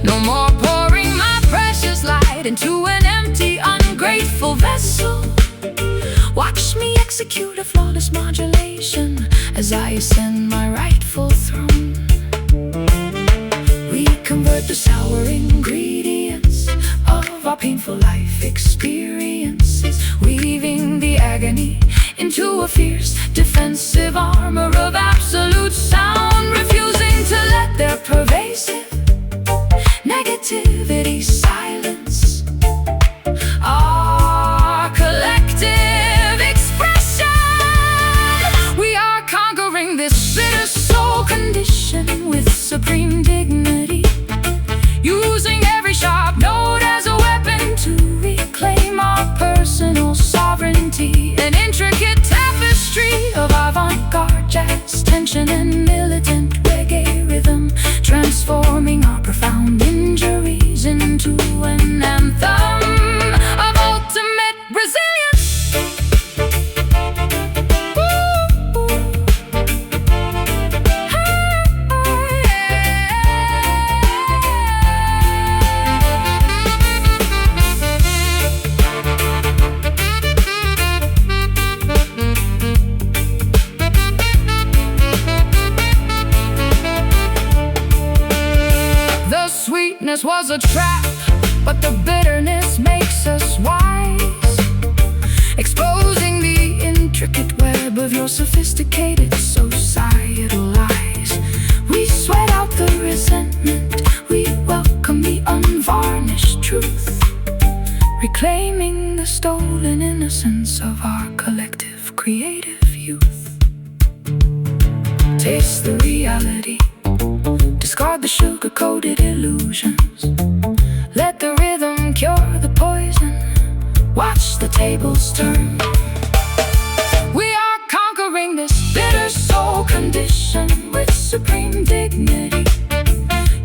No more pouring my precious light into an empty, ungrateful vessel. Watch me execute a flawless modulation as I ascend my rightful throne. We convert the sour ingredients of our painful life experiences, weaving the agony into a fierce defensive armor of absolute sound, refusing to let their pervasive negativity silence our collective expression. We are conquering this bitter soul condition with supreme dignity, using every sharp note as a weapon to reclaim our personal sovereignty. An intricate tapestry of avant-garde jazz, tension and militant reggae rhythm, transforming our profound injuries into an anthem of ultimate resilience. The sweetness was a trap, but the bitterness makes us wise, exposing the intricate web of your sophisticated societal lies. We sweat out the resentment, we welcome the unvarnished truth, reclaiming the stolen innocence of our collective creative youth. Taste the reality, discard the sugar-coated illusions. Let the rhythm cure the poison, watch the tables turn. We are conquering this bitter soul condition with supreme dignity,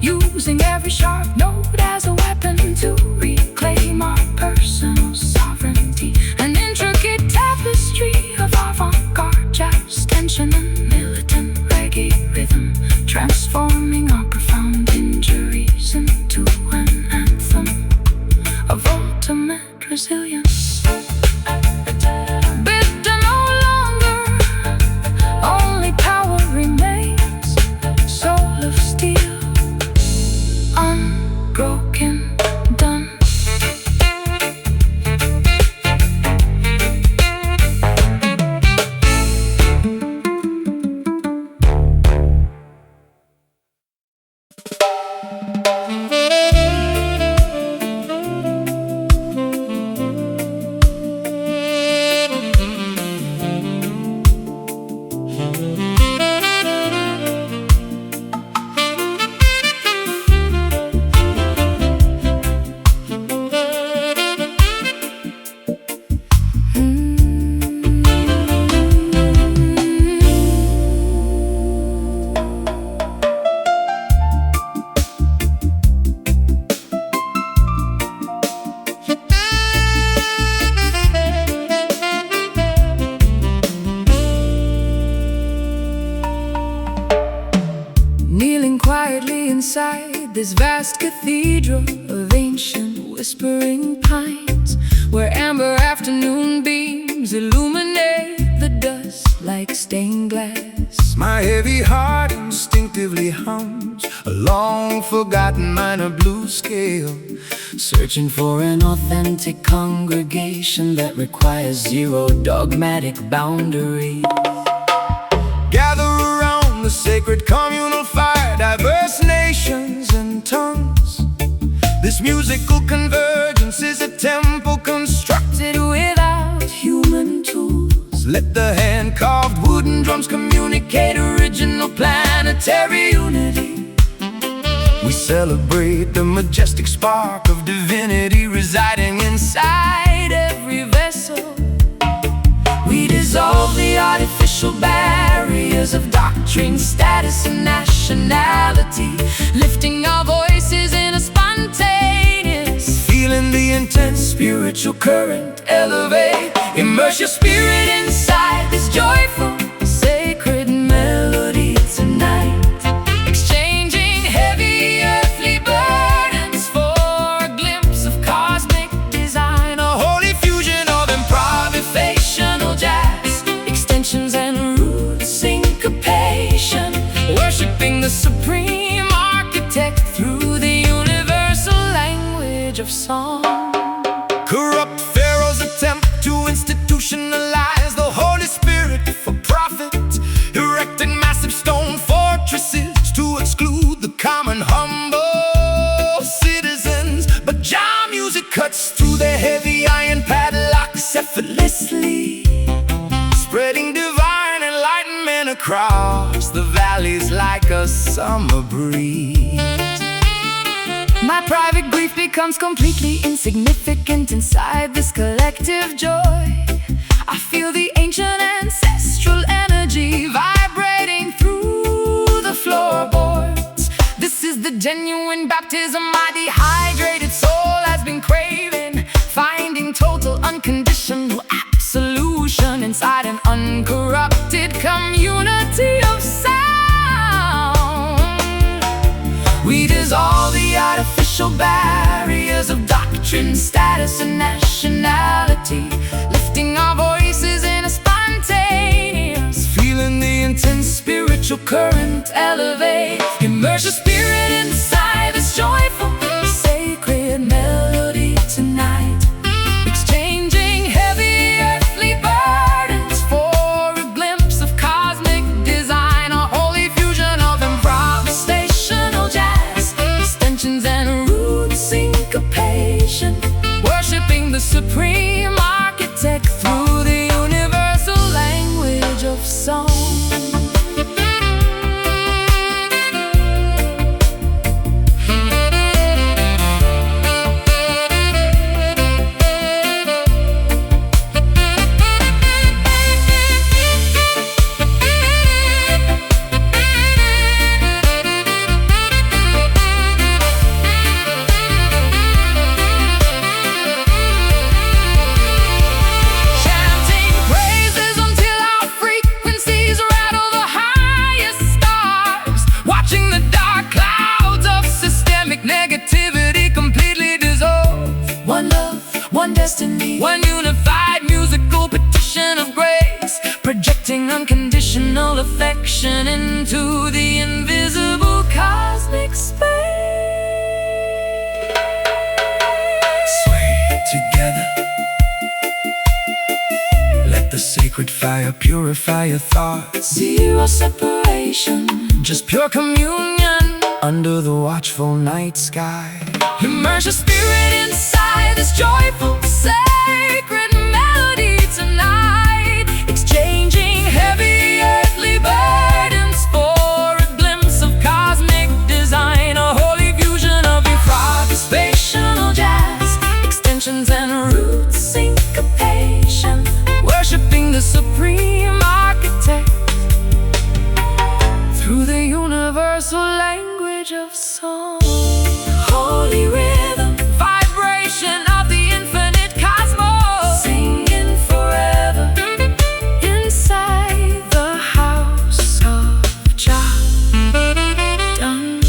using every sharp note as a weapon to reclaim our personal sovereignty. An intricate tapestry of avant-garde jazz, tension and militant reggae rhythm, transforming our profound injuries into an anthem of ultimate resilience. Bitter no longer, only power remains. Soul of steel, unbroken, done. Kneeling quietly inside this vast cathedral of ancient whispering pines, where amber afternoon beams illuminate the dust like stained glass. My heavy heart instinctively hums a long-forgotten minor blues scale, Searching for an authentic congregation that requires zero dogmatic boundaries. gather around the sacred communal fire, diverse nations and tongues. This musical convergence is a temple constructed Without human tools, Let the hand-carved wooden drums communicate original planetary unity. We celebrate the majestic spark of divinity residing inside every vessel. We dissolve the artificial barriers of doctrine, status, and nationality, lifting our voices in a spontaneous, Feeling the intense spiritual current elevate. Immerse your spirit inside this joyful, sacred melody tonight, exchanging song. Corrupt pharaohs attempt to institutionalize the Holy Spirit for profit, erecting massive stone fortresses to exclude the common humble citizens. But Jah music cuts through their heavy iron padlocks effortlessly, spreading divine enlightenment across the valleys like a summer breeze. My private grief becomes completely insignificant inside this collective joy. I feel the ancient ancestral energy vibrating through the floorboards. This is the genuine baptism my dehydrated soul has been craving, finding total unconditional absolution inside an uncorrupted community of sound. We dissolve the artificial barriers of doctrine, status, and nationality, lifting our voices in a spontaneous, feeling the intense spiritual current elevate. Immerse your spirit inside this joyful, sacred melody tonight, exchanging heavy earthly burdens for a glimpse of cosmic design, a holy fusion of improvisational jazz, extensions and root syncopation, worshiping the supreme architect through the universal language of song. Negativity completely dissolve. One love, one destiny, one unified musical petition of grace, projecting unconditional affection into the invisible cosmic space. Sway together, let the sacred fire purify your thoughts. Zero separation, just pure communion under the watchful night sky. Immerse your spirit inside this joyful, sacred melody tonight, exchanging heavy earthly burdens for a glimpse of cosmic design, a holy fusion of improvisational jazz, extensions and root syncopation, worshiping the supreme architect through the universal language of song. Holy rhythm, vibration of the infinite cosmos, singing forever inside the house of Jah. Dun.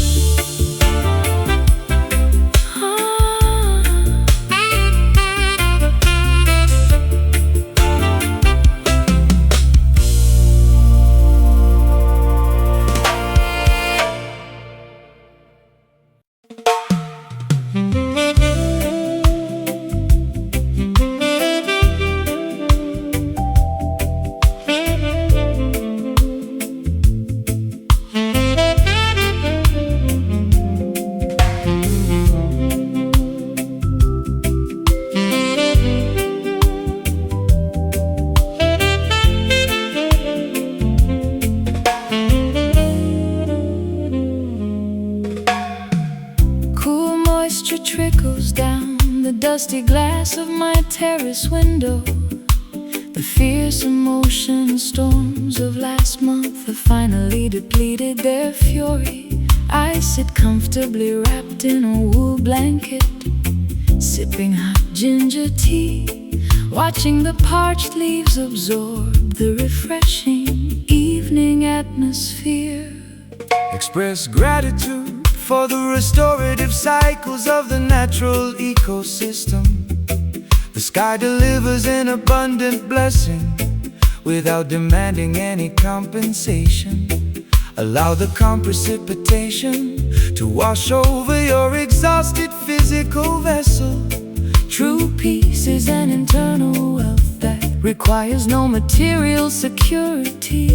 Trickles down the dusty glass of my terrace window. The fierce emotion storms of last month have finally depleted their fury. I sit comfortably wrapped in a wool blanket, sipping hot ginger tea, watching the parched leaves absorb the refreshing evening atmosphere. Express gratitude for the restorative cycles of the natural ecosystem. The sky delivers an abundant blessing without demanding any compensation. Allow the calm precipitation to wash over your exhausted physical vessel. True peace is an internal wealth that requires no material security.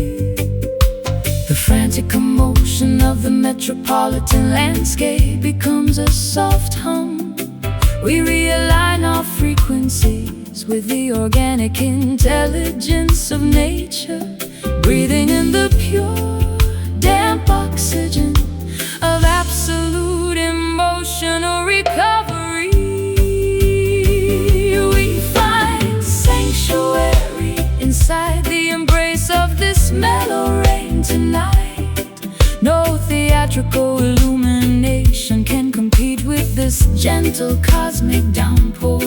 The frantic commotion of the metropolitan landscape becomes a soft hum. We realign our frequencies with the organic intelligence of nature, breathing in the pure, damp oxygen of absolute emotional recovery. We find sanctuary inside the embrace of this mellow rain tonight. No theatrical illumination can compete with this gentle cosmic downpour.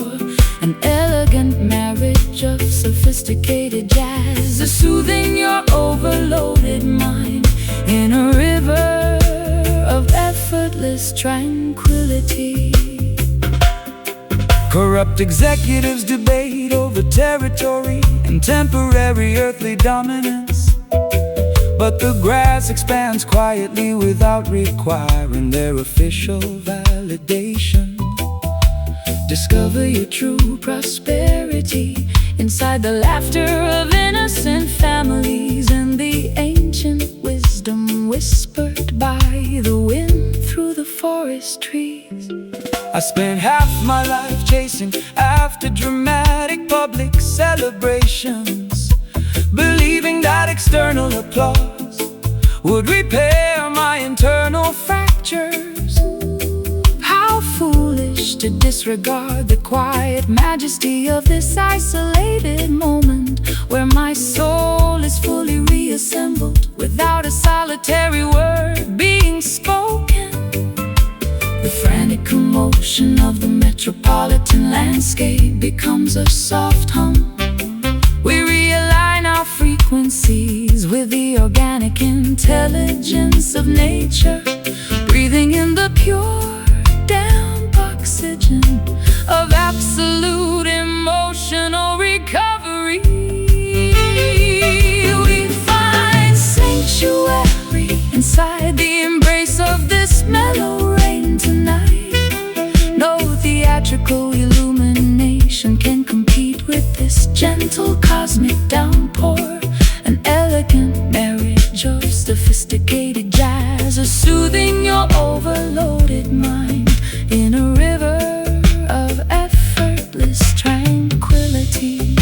An elegant marriage of sophisticated jazz, soothing your overloaded mind in a river of effortless tranquility. Corrupt executives debate over territory and temporary earthly dominance, but the grass expands quietly without requiring their official validation. Discover your true prosperity inside the laughter of innocent families and the ancient wisdom whispered by the wind through the forest trees. I spent half my life chasing after dramatic public celebrations, believing that external applause would repair my internal fractures. How foolish to disregard the quiet majesty of this isolated moment, where my soul is fully reassembled without a solitary word being spoken. The frantic commotion of the metropolitan landscape becomes a soft hum. We realign our frequencies with the organic intelligence of nature, breathing in the pure, damp oxygen of absolute emotional recovery. We find sanctuary inside the embrace of this mellow rain tonight. No theatrical illumination can compete with this gentle cosmic downpour. An elegant marriage of sophisticated jazz, soothing your overloaded mind in a river of effortless tranquility.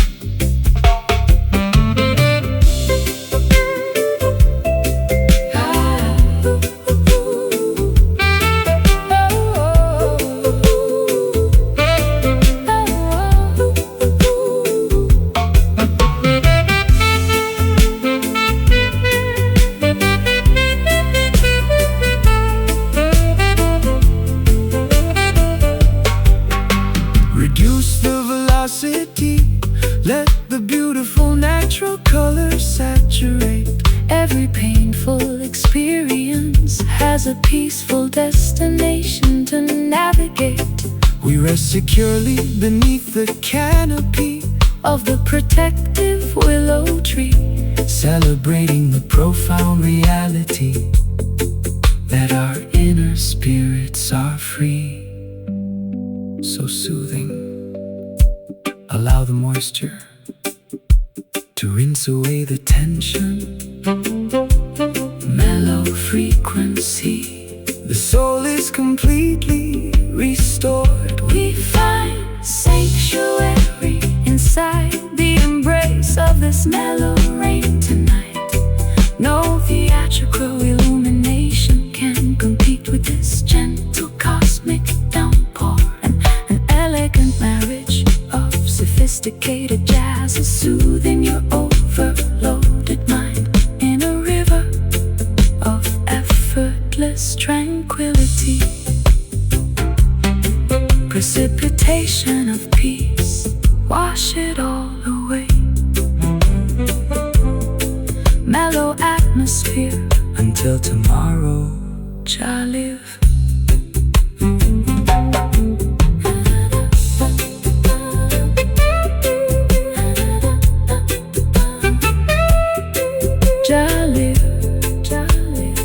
Reduce the velocity, let the beautiful natural colors saturate. Every painful experience has a peaceful destination to navigate. We rest securely beneath the canopy Of the protective willow tree, celebrating the profound reality that our inner spirits are free. So soothing. Allow the moisture to rinse away the tension. mellow frequency. The soul is completely restored. We find sanctuary inside the embrace of this mellow rain tonight. No theatrical illumination can compete with this gentle cosmic downpour. An elegant marriage of sophisticated jazz, soothing your overloaded mind in a river of effortless tranquility. Precipitation of peace, wash it all away. Mellow atmosphere Until tomorrow, Jaliv. Jaliv, Jaliv.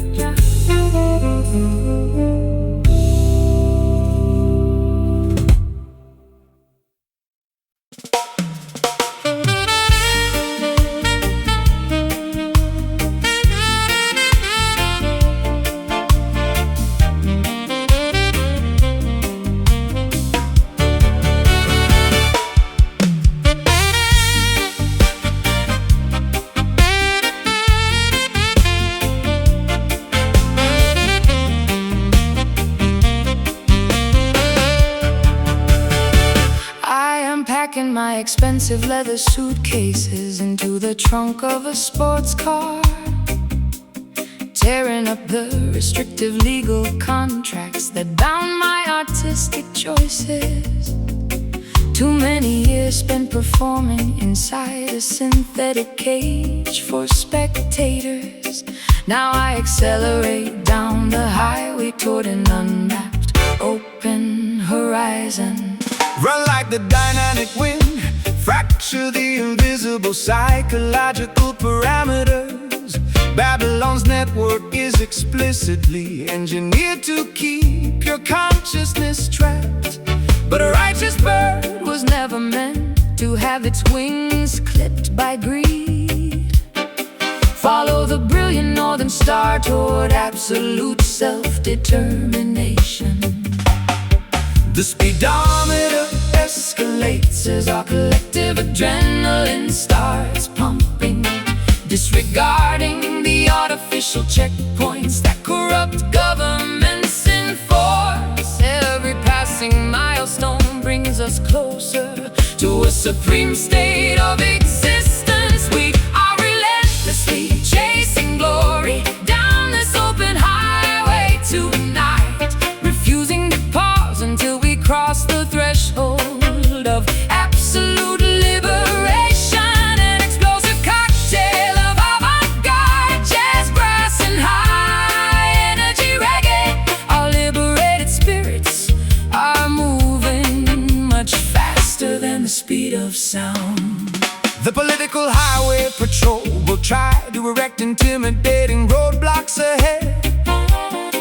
my expensive leather suitcases into the trunk of a sports car, tearing up the restrictive legal contracts that bound my artistic choices. Too many years spent performing inside a synthetic cage for spectators. Now I accelerate down the highway toward an unmapped, open horizon. Run like the dynamic wind, fracture the invisible psychological parameters. Babylon's network is explicitly engineered to keep your consciousness trapped. But a righteous bird was never meant to have its wings clipped by greed. Follow the brilliant northern star toward absolute self-determination. The speedometer escalates as our collective adrenaline starts pumping, disregarding the artificial checkpoints that corrupt governments enforce. Every passing milestone brings us closer to a supreme state of existence. We are relentlessly chasing glory down this open highway tonight, refusing to pause until we cross the threshold of absolute liberation. An explosive cocktail of avant-garde jazz, brass, and high-energy reggae. Our liberated spirits are moving much faster than the speed of sound. The political highway patrol will try to erect intimidating roadblocks ahead,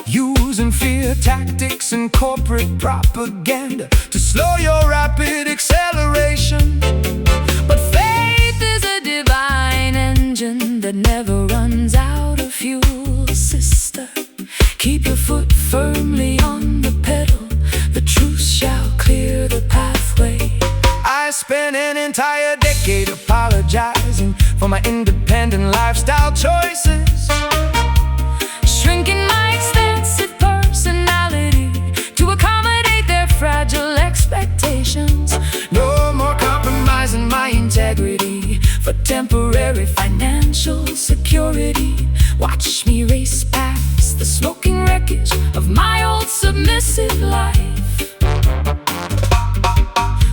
using fear tactics and corporate propaganda to slow your rapid acceleration. But faith is a divine engine that never runs out of fuel, sister. Keep your foot firmly on the pedal. The truth shall clear the pathway. I spent an entire decade apologizing for my independent lifestyle choices, shrinking my extensive personality to accommodate their fragile expectations. no more compromising my integrity For temporary financial security, watch me race past the smoking wreckage of my old submissive life.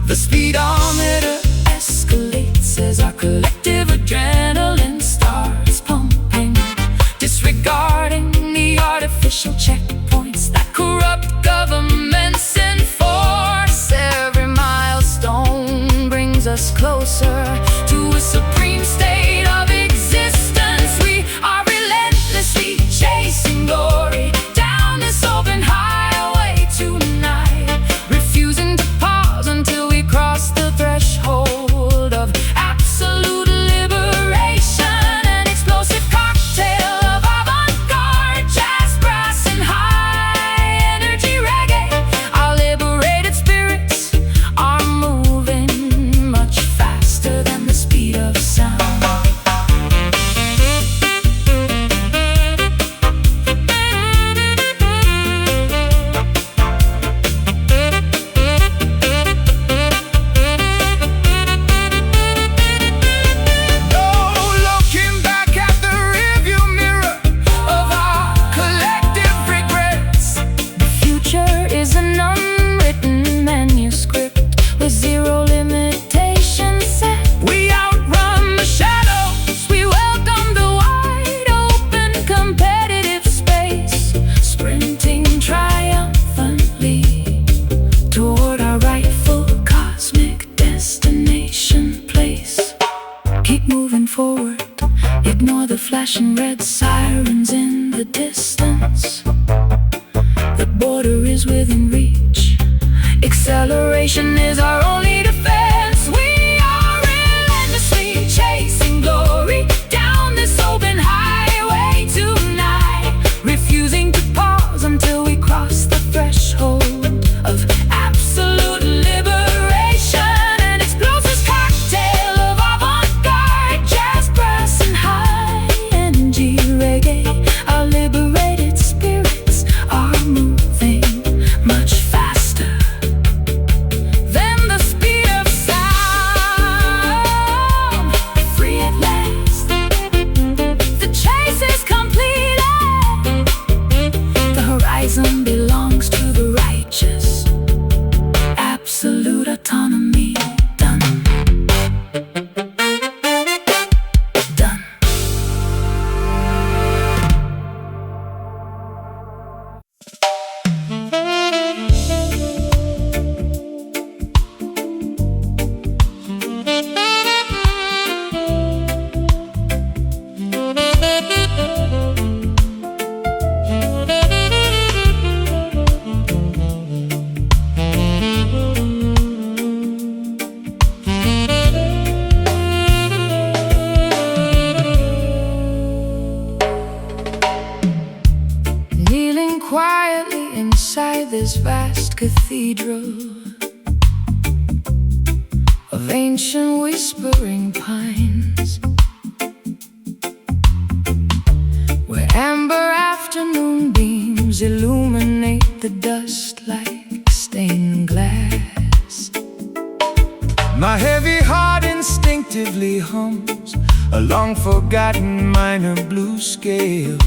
The speedometer escalates as our collective adrenaline starts pumping, disregarding the artificial checkpoints that corrupt governments enforce. Every milestone brings us closer to a supreme state of existence. We are relentlessly chasing glory down this open highway tonight, refusing to pause until we cross the threshold of absolute liberation. An explosive cocktail of avant-garde jazz, brass, and high-energy reggae. Our liberated spirits are moving much faster than the speed of sound. No looking back at the rearview mirror of our collective regrets. The future is an unwritten manuscript with zero limitations set. We outrun the shadows, We welcome the wide open competitive space, sprinting triumphantly toward our rightful cosmic destination place. Keep moving forward, ignore the flashing red sirens in the distance. The border is within reach, acceleration is our only defense. We are relentlessly chasing glory down this open highway tonight, refusing to pause until we cross the threshold of absolute liberation. An explosive cocktail of avant-garde jazz, brass, and high-energy reggae. Our liberated spirits are moving much faster than the speed inside this vast cathedral of ancient whispering pines, where amber afternoon beams illuminate the dust like stained glass. My heavy heart instinctively hums a long-forgotten minor blues scale,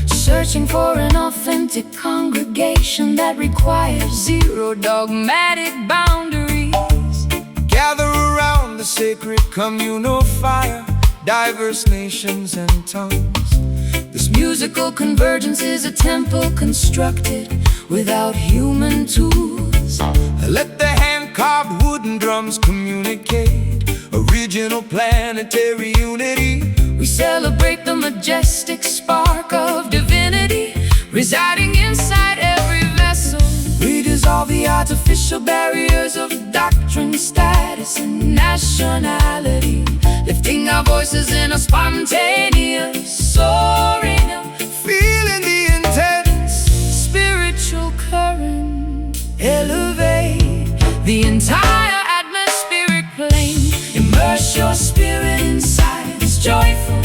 searching for an authentic congregation that requires zero dogmatic boundaries. Gather around the sacred communal fire, diverse nations and tongues. This musical convergence is a temple constructed without human tools. Let the hand-carved wooden drums communicate original planetary unity. We celebrate the majestic spark of divinity residing inside every vessel. We dissolve the Artificial barriers of doctrine, status, and nationality, lifting our voices in a spontaneous soaring, feeling the intense spiritual current elevate the entire atmospheric plane. Immerse your spirit inside this joyful,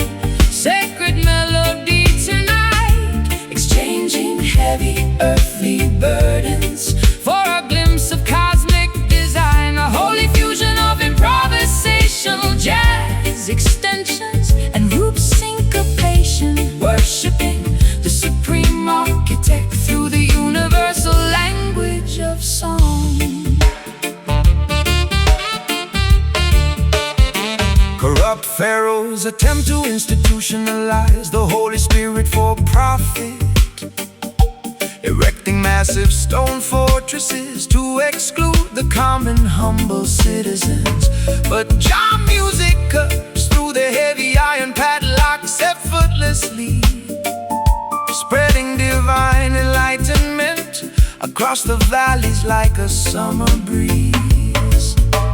sacred melody tonight, exchanging heavy earthly burdens for a glimpse of cosmic design, a holy fusion of improvisational jazz extensions and root syncopation, worshiping the supreme architect through the universal language of song. Corrupt pharaohs attempt to institutionalize the Holy Spirit for profit, erecting massive stone fortresses to exclude the common humble citizens. But Jah music cuts through the heavy iron padlocks effortlessly, spreading divine enlightenment across the valleys like a summer breeze.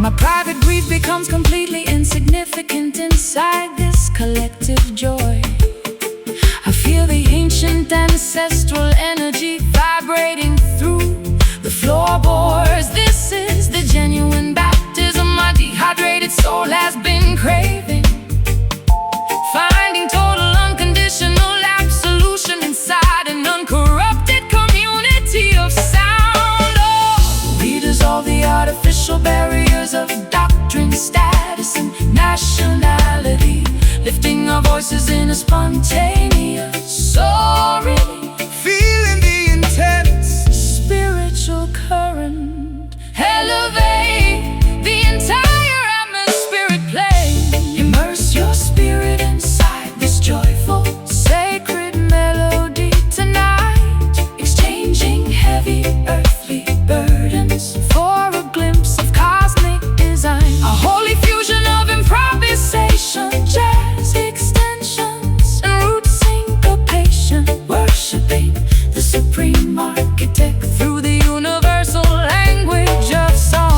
My private grief becomes completely insignificant inside this collective joy. I feel the ancient ancestral energy vibrating through the floorboards. This is the genuine baptism my dehydrated soul has been craving, finding total unconditional absolution inside an uncorrupted community of sound. Oh, we dissolve the artificial barriers of doctrine, status, and nationality, lifting our voices in a spontaneous soaring, feeling the intense spiritual current elevate the entire atmospheric plane. Immerse your spirit inside this joyful, sacred melody tonight, exchanging heavy earthly burdens for a glimpse of cosmic design, a holy fusion of improvisation, jazz extensions, and root syncopation, worshiping the supreme architect through the universal language of song.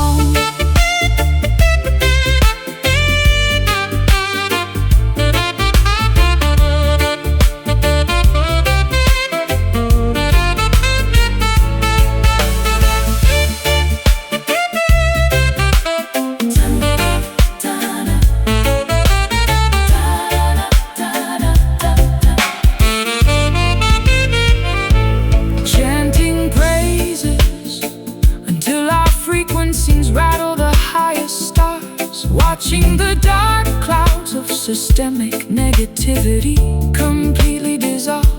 Chanting praises until our frequencies rattle the highest stars, watching the dark clouds of systemic negativity completely dissolve